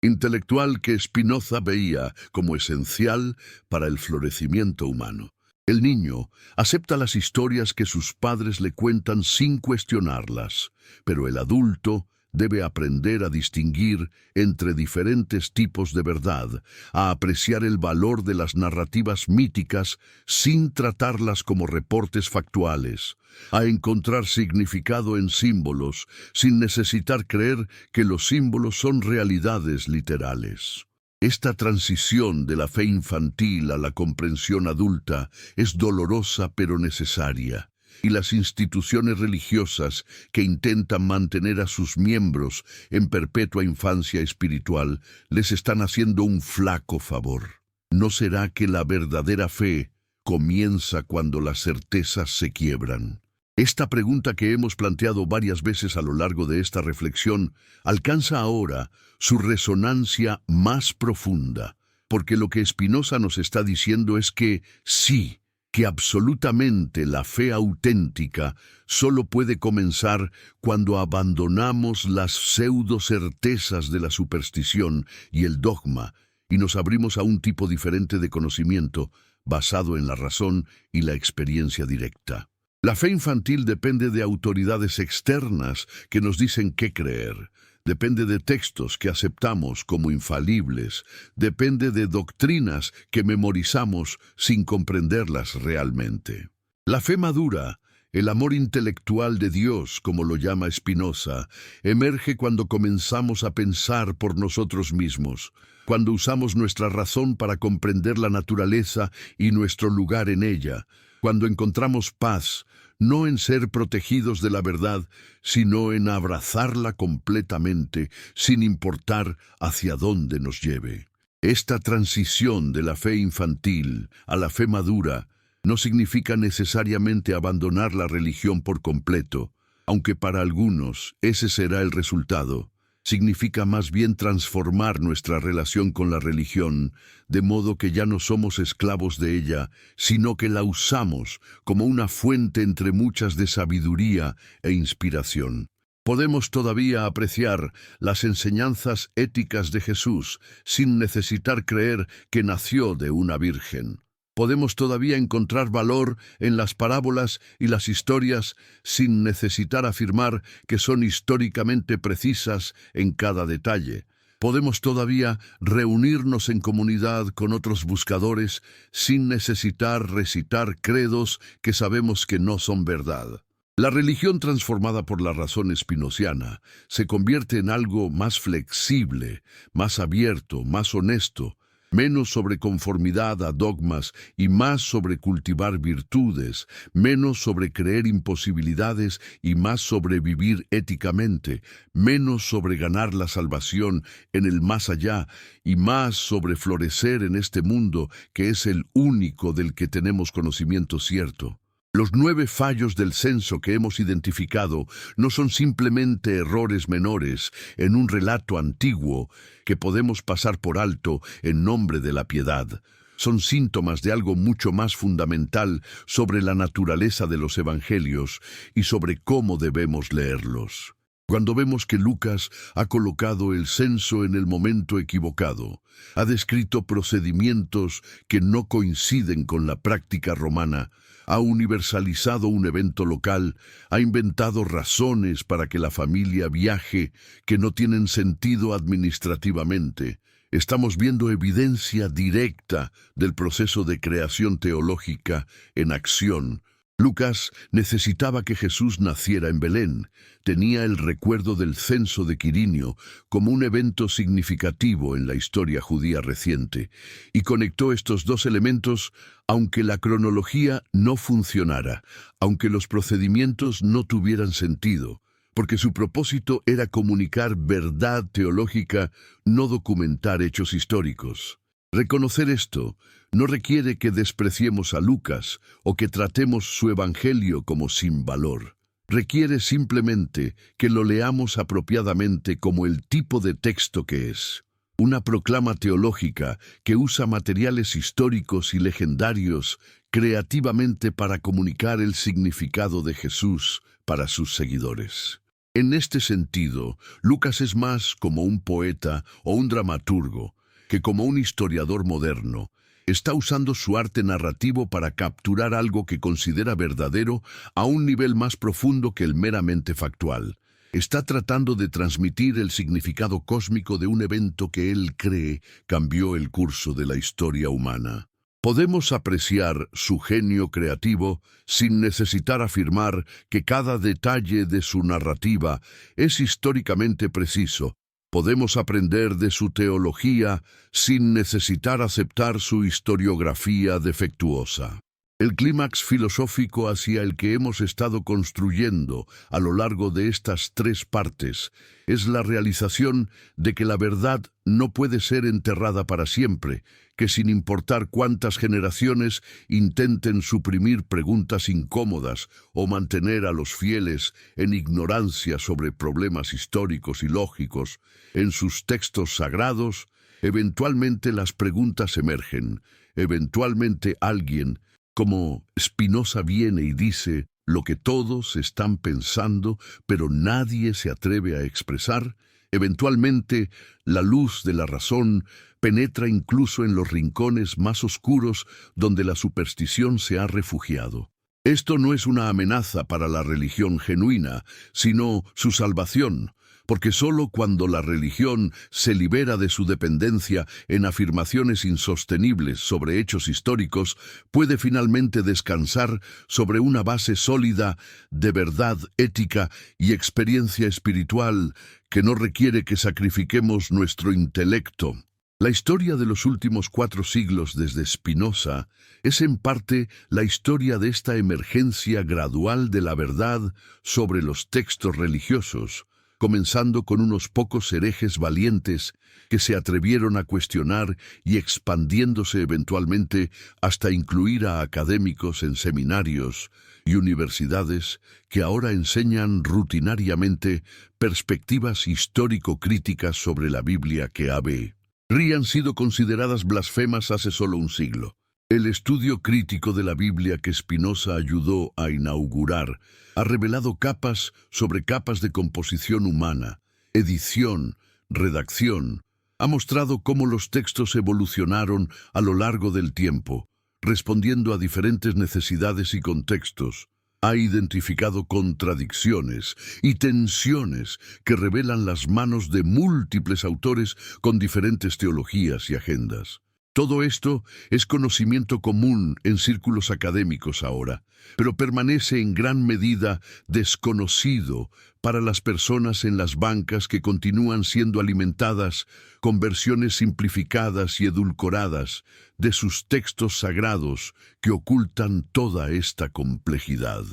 intelectual que Spinoza veía como esencial para el florecimiento humano. El niño acepta las historias que sus padres le cuentan sin cuestionarlas, pero el adulto debe aprender a distinguir entre diferentes tipos de verdad, a apreciar el valor de las narrativas míticas sin tratarlas como reportes factuales, a encontrar significado en símbolos sin necesitar creer que los símbolos son realidades literales. Esta transición de la fe infantil a la comprensión adulta es dolorosa pero necesaria, y las instituciones religiosas que intentan mantener a sus miembros en perpetua infancia espiritual les están haciendo un flaco favor. ¿No será que la verdadera fe comienza cuando las certezas se quiebran? Esta pregunta que hemos planteado varias veces a lo largo de esta reflexión alcanza ahora su resonancia más profunda, porque lo que Spinoza nos está diciendo es que sí, que absolutamente la fe auténtica solo puede comenzar cuando abandonamos las pseudo-certezas de la superstición y el dogma y nos abrimos a un tipo diferente de conocimiento basado en la razón y la experiencia directa. La fe infantil depende de autoridades externas que nos dicen qué creer. Depende de textos que aceptamos como infalibles. Depende de doctrinas que memorizamos sin comprenderlas realmente. La fe madura, el amor intelectual de Dios, como lo llama Spinoza, emerge cuando comenzamos a pensar por nosotros mismos, cuando usamos nuestra razón para comprender la naturaleza y nuestro lugar en ella, cuando encontramos paz, no en ser protegidos de la verdad, sino en abrazarla completamente, sin importar hacia dónde nos lleve. Esta transición de la fe infantil a la fe madura no significa necesariamente abandonar la religión por completo, aunque para algunos ese será el resultado. Significa más bien transformar nuestra relación con la religión, de modo que ya no somos esclavos de ella, sino que la usamos como una fuente entre muchas de sabiduría e inspiración. Podemos todavía apreciar las enseñanzas éticas de Jesús sin necesitar creer que nació de una virgen. Podemos todavía encontrar valor en las parábolas y las historias sin necesitar afirmar que son históricamente precisas en cada detalle. Podemos todavía reunirnos en comunidad con otros buscadores sin necesitar recitar credos que sabemos que no son verdad. La religión transformada por la razón spinoziana se convierte en algo más flexible, más abierto, más honesto, menos sobre conformidad a dogmas y más sobre cultivar virtudes, menos sobre creer imposibilidades y más sobre vivir éticamente, menos sobre ganar la salvación en el más allá y más sobre florecer en este mundo que es el único del que tenemos conocimiento cierto. Los 9 fallos del censo que hemos identificado no son simplemente errores menores en un relato antiguo que podemos pasar por alto en nombre de la piedad. Son síntomas de algo mucho más fundamental sobre la naturaleza de los evangelios y sobre cómo debemos leerlos. Cuando vemos que Lucas ha colocado el censo en el momento equivocado, ha descrito procedimientos que no coinciden con la práctica romana, ha universalizado un evento local, ha inventado razones para que la familia viaje que no tienen sentido administrativamente, estamos viendo evidencia directa del proceso de creación teológica en acción. Lucas necesitaba que Jesús naciera en Belén. Tenía el recuerdo del censo de Quirinio como un evento significativo en la historia judía reciente, y conectó estos dos elementos aunque la cronología no funcionara, aunque los procedimientos no tuvieran sentido, porque su propósito era comunicar verdad teológica, no documentar hechos históricos. Reconocer esto no requiere que despreciemos a Lucas o que tratemos su evangelio como sin valor. Requiere simplemente que lo leamos apropiadamente como el tipo de texto que es. Una proclama teológica que usa materiales históricos y legendarios creativamente para comunicar el significado de Jesús para sus seguidores. En este sentido, Lucas es más como un poeta o un dramaturgo que como un historiador moderno. Está usando su arte narrativo para capturar algo que considera verdadero a un nivel más profundo que el meramente factual. Está tratando de transmitir el significado cósmico de un evento que él cree cambió el curso de la historia humana. Podemos apreciar su genio creativo sin necesitar afirmar que cada detalle de su narrativa es históricamente preciso. Podemos aprender de su teología sin necesitar aceptar su historiografía defectuosa. El clímax filosófico hacia el que hemos estado construyendo a lo largo de estas tres partes es la realización de que la verdad no puede ser enterrada para siempre, que sin importar cuántas generaciones intenten suprimir preguntas incómodas o mantener a los fieles en ignorancia sobre problemas históricos y lógicos en sus textos sagrados, eventualmente las preguntas emergen, eventualmente alguien, como Spinoza, viene y dice lo que todos están pensando, pero nadie se atreve a expresar. Eventualmente, la luz de la razón penetra incluso en los rincones más oscuros donde la superstición se ha refugiado. Esto no es una amenaza para la religión genuina, sino su salvación, porque sólo cuando la religión se libera de su dependencia en afirmaciones insostenibles sobre hechos históricos, puede finalmente descansar sobre una base sólida de verdad ética y experiencia espiritual que no requiere que sacrifiquemos nuestro intelecto. La historia de los últimos 4 siglos desde Spinoza es en parte la historia de esta emergencia gradual de la verdad sobre los textos religiosos, comenzando con unos pocos herejes valientes que se atrevieron a cuestionar y expandiéndose eventualmente hasta incluir a académicos en seminarios y universidades que ahora enseñan rutinariamente perspectivas histórico-críticas sobre la Biblia que habrían sido consideradas blasfemas hace solo un siglo. El estudio crítico de la Biblia que Spinoza ayudó a inaugurar ha revelado capas sobre capas de composición humana, edición, redacción. Ha mostrado cómo los textos evolucionaron a lo largo del tiempo, respondiendo a diferentes necesidades y contextos. Ha identificado contradicciones y tensiones que revelan las manos de múltiples autores con diferentes teologías y agendas. Todo esto es conocimiento común en círculos académicos ahora, pero permanece en gran medida desconocido para las personas en las bancas que continúan siendo alimentadas con versiones simplificadas y edulcoradas de sus textos sagrados que ocultan toda esta complejidad.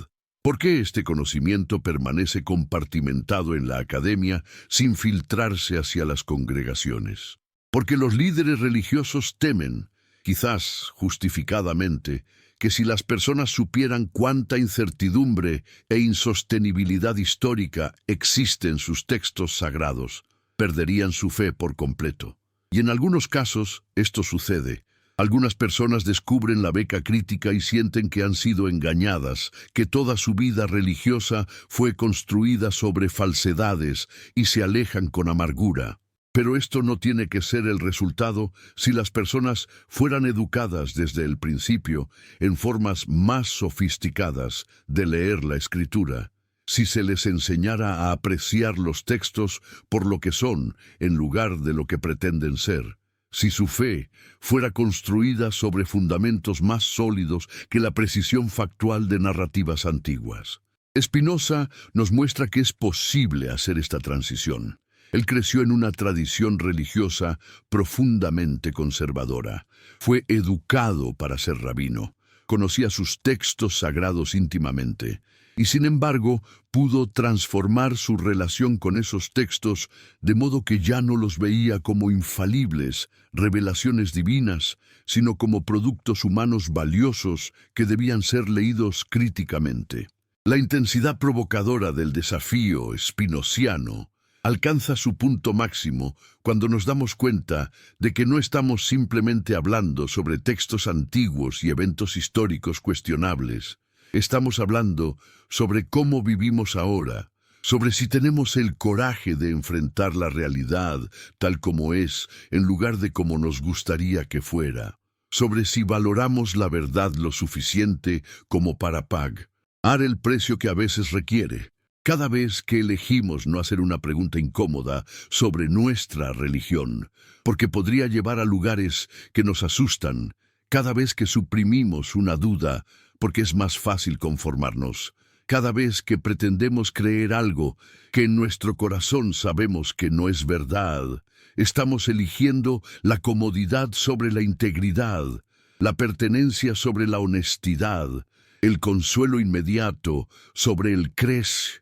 ¿Por qué este conocimiento permanece compartimentado en la academia sin filtrarse hacia las congregaciones? Porque los líderes religiosos temen, quizás justificadamente, que si las personas supieran cuánta incertidumbre e insostenibilidad histórica existe en sus textos sagrados, perderían su fe por completo. Y en algunos casos esto sucede. Algunas personas descubren la beca crítica y sienten que han sido engañadas, que toda su vida religiosa fue construida sobre falsedades y se alejan con amargura. Pero esto no tiene que ser el resultado si las personas fueran educadas desde el principio en formas más sofisticadas de leer la Escritura, si se les enseñara a apreciar los textos por lo que son en lugar de lo que pretenden ser, si su fe fuera construida sobre fundamentos más sólidos que la precisión factual de narrativas antiguas. Spinoza nos muestra que es posible hacer esta transición. Él creció en una tradición religiosa profundamente conservadora. Fue educado para ser rabino. Conocía sus textos sagrados íntimamente. Y sin embargo, pudo transformar su relación con esos textos de modo que ya no los veía como infalibles, revelaciones divinas, sino como productos humanos valiosos que debían ser leídos críticamente. La intensidad provocadora del desafío spinoziano alcanza su punto máximo cuando nos damos cuenta de que no estamos simplemente hablando sobre textos antiguos y eventos históricos cuestionables. Estamos hablando sobre cómo vivimos ahora, sobre si tenemos el coraje de enfrentar la realidad tal como es en lugar de como nos gustaría que fuera, sobre si valoramos la verdad lo suficiente como para pagar el precio que a veces requiere. Cada vez que elegimos no hacer una pregunta incómoda sobre nuestra religión, porque podría llevar a lugares que nos asustan, cada vez que suprimimos una duda, porque es más fácil conformarnos, cada vez que pretendemos creer algo que en nuestro corazón sabemos que no es verdad, estamos eligiendo la comodidad sobre la integridad, la pertenencia sobre la honestidad, el consuelo inmediato sobre el crecimiento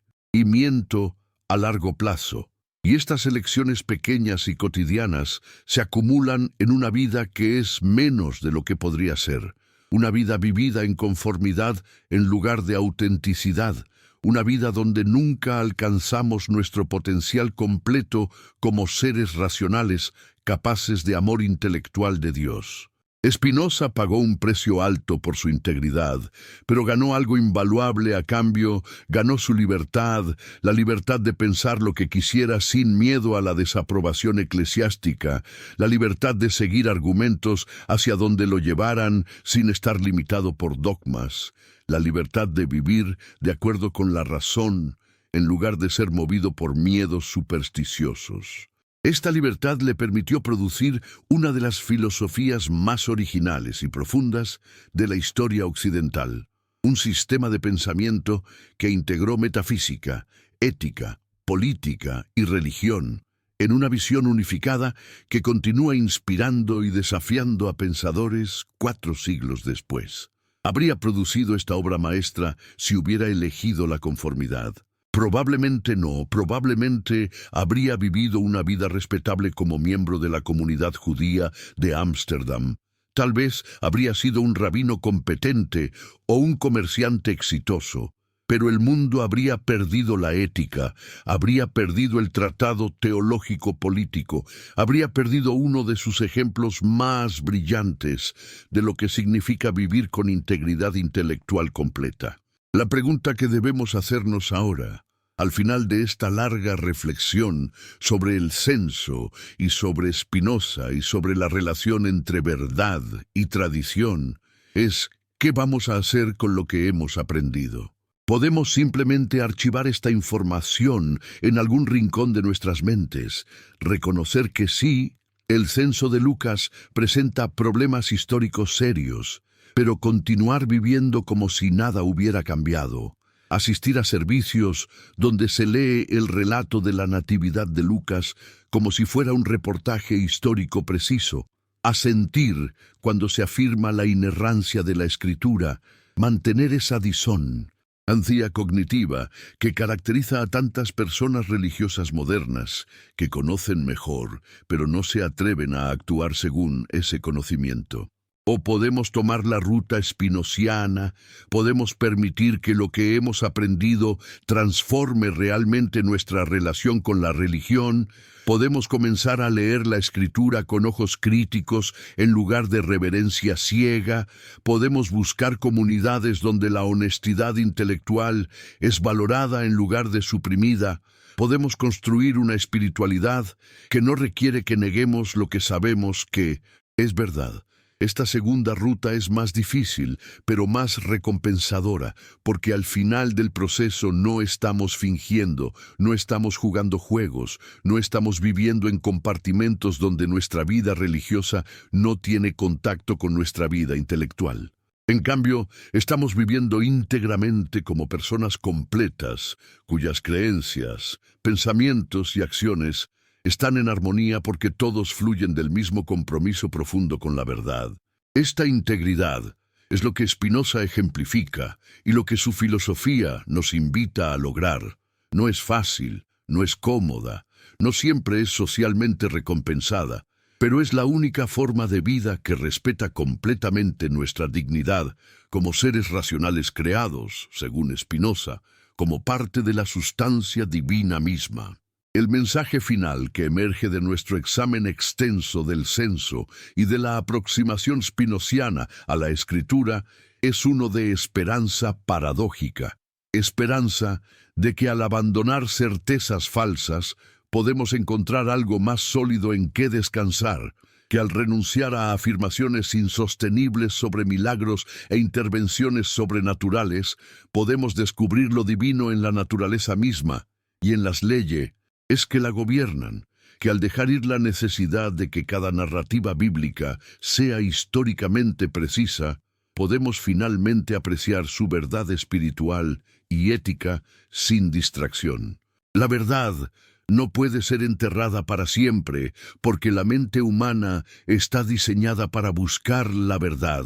a largo plazo. Y estas elecciones pequeñas y cotidianas se acumulan en una vida que es menos de lo que podría ser. Una vida vivida en conformidad en lugar de autenticidad. Una vida donde nunca alcanzamos nuestro potencial completo como seres racionales capaces de amor intelectual de Dios. Spinoza pagó un precio alto por su integridad, pero ganó algo invaluable a cambio, ganó su libertad, la libertad de pensar lo que quisiera sin miedo a la desaprobación eclesiástica, la libertad de seguir argumentos hacia donde lo llevaran sin estar limitado por dogmas, la libertad de vivir de acuerdo con la razón en lugar de ser movido por miedos supersticiosos. Esta libertad le permitió producir una de las filosofías más originales y profundas de la historia occidental, un sistema de pensamiento que integró metafísica, ética, política y religión en una visión unificada que continúa inspirando y desafiando a pensadores 4 siglos después. Habría producido esta obra maestra si hubiera elegido la conformidad. Probablemente no, probablemente habría vivido una vida respetable como miembro de la comunidad judía de Ámsterdam. Tal vez habría sido un rabino competente o un comerciante exitoso, pero el mundo habría perdido la ética, habría perdido el tratado teológico político, habría perdido uno de sus ejemplos más brillantes de lo que significa vivir con integridad intelectual completa. La pregunta que debemos hacernos ahora, al final de esta larga reflexión sobre el censo y sobre Spinoza y sobre la relación entre verdad y tradición, es ¿qué vamos a hacer con lo que hemos aprendido? Podemos simplemente archivar esta información en algún rincón de nuestras mentes, reconocer que sí, el censo de Lucas presenta problemas históricos serios, pero continuar viviendo como si nada hubiera cambiado, asistir a servicios donde se lee el relato de la Natividad de Lucas como si fuera un reportaje histórico preciso, asentir cuando se afirma la inerrancia de la Escritura, mantener esa disonancia cognitiva que caracteriza a tantas personas religiosas modernas que conocen mejor, pero no se atreven a actuar según ese conocimiento. O podemos tomar la ruta spinociana, podemos permitir que lo que hemos aprendido transforme realmente nuestra relación con la religión, podemos comenzar a leer la Escritura con ojos críticos en lugar de reverencia ciega, podemos buscar comunidades donde la honestidad intelectual es valorada en lugar de suprimida, podemos construir una espiritualidad que no requiere que neguemos lo que sabemos que es verdad. Esta segunda ruta es más difícil, pero más recompensadora, porque al final del proceso no estamos fingiendo, no estamos jugando juegos, no estamos viviendo en compartimentos donde nuestra vida religiosa no tiene contacto con nuestra vida intelectual. En cambio, estamos viviendo íntegramente como personas completas, cuyas creencias, pensamientos y acciones están en armonía porque todos fluyen del mismo compromiso profundo con la verdad. Esta integridad es lo que Spinoza ejemplifica y lo que su filosofía nos invita a lograr. No es fácil, no es cómoda, no siempre es socialmente recompensada, pero es la única forma de vida que respeta completamente nuestra dignidad como seres racionales creados, según Spinoza, como parte de la sustancia divina misma. El mensaje final que emerge de nuestro examen extenso del censo y de la aproximación spinociana a la Escritura es uno de esperanza paradójica, esperanza de que al abandonar certezas falsas podemos encontrar algo más sólido en qué descansar, que al renunciar a afirmaciones insostenibles sobre milagros e intervenciones sobrenaturales, podemos descubrir lo divino en la naturaleza misma y en las leyes es que la gobiernan, que al dejar ir la necesidad de que cada narrativa bíblica sea históricamente precisa, podemos finalmente apreciar su verdad espiritual y ética sin distracción. La verdad no puede ser enterrada para siempre, porque la mente humana está diseñada para buscar la verdad.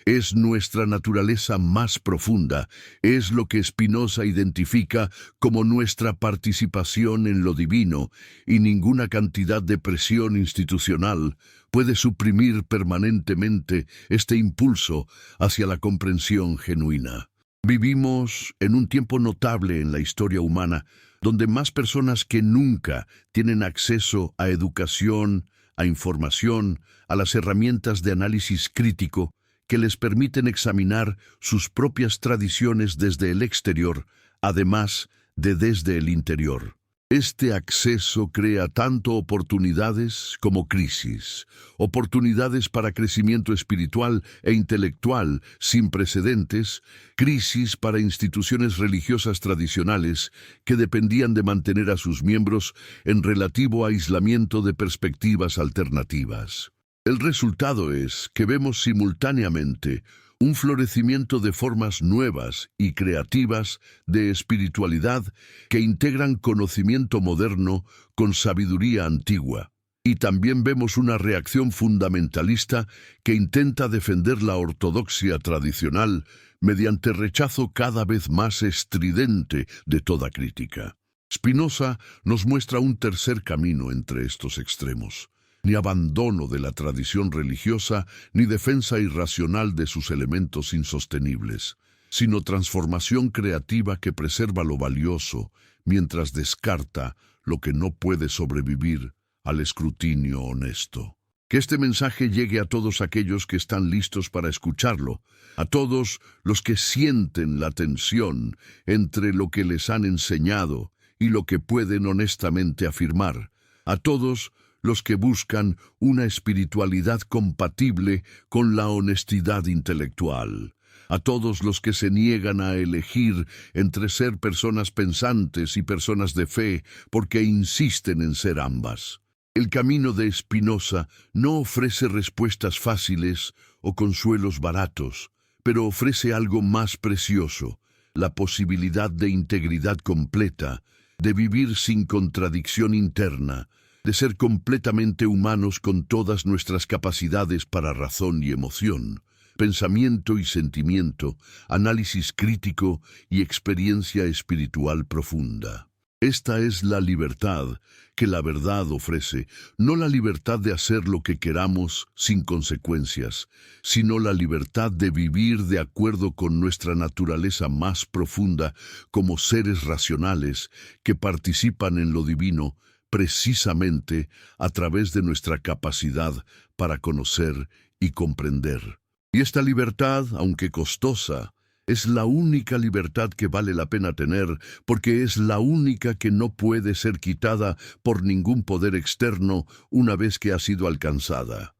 Es nuestra naturaleza más profunda, es lo que Spinoza identifica como nuestra participación en lo divino, y ninguna cantidad de presión institucional puede suprimir permanentemente este impulso hacia la comprensión genuina. Vivimos en un tiempo notable en la historia humana, donde más personas que nunca tienen acceso a educación, a información, a las herramientas de análisis crítico que les permiten examinar sus propias tradiciones desde el exterior, además de desde el interior. Este acceso crea tanto oportunidades como crisis, oportunidades para crecimiento espiritual e intelectual sin precedentes, crisis para instituciones religiosas tradicionales que dependían de mantener a sus miembros en relativo aislamiento de perspectivas alternativas. El resultado es que vemos simultáneamente un florecimiento de formas nuevas y creativas de espiritualidad que integran conocimiento moderno con sabiduría antigua. Y también vemos una reacción fundamentalista que intenta defender la ortodoxia tradicional mediante rechazo cada vez más estridente de toda crítica. Spinoza nos muestra un tercer camino entre estos extremos. Ni abandono de la tradición religiosa, ni defensa irracional de sus elementos insostenibles, sino transformación creativa que preserva lo valioso, mientras descarta lo que no puede sobrevivir al escrutinio honesto. Que este mensaje llegue a todos aquellos que están listos para escucharlo, a todos los que sienten la tensión entre lo que les han enseñado y lo que pueden honestamente afirmar, a todos los que buscan una espiritualidad compatible con la honestidad intelectual, a todos los que se niegan a elegir entre ser personas pensantes y personas de fe porque insisten en ser ambas. El camino de Spinoza no ofrece respuestas fáciles o consuelos baratos, pero ofrece algo más precioso, la posibilidad de integridad completa, de vivir sin contradicción interna, de ser completamente humanos con todas nuestras capacidades para razón y emoción, pensamiento y sentimiento, análisis crítico y experiencia espiritual profunda. Esta es la libertad que la verdad ofrece, no la libertad de hacer lo que queramos sin consecuencias, sino la libertad de vivir de acuerdo con nuestra naturaleza más profunda como seres racionales que participan en lo divino, precisamente a través de nuestra capacidad para conocer y comprender. Y esta libertad, aunque costosa, es la única libertad que vale la pena tener, porque es la única que no puede ser quitada por ningún poder externo una vez que ha sido alcanzada.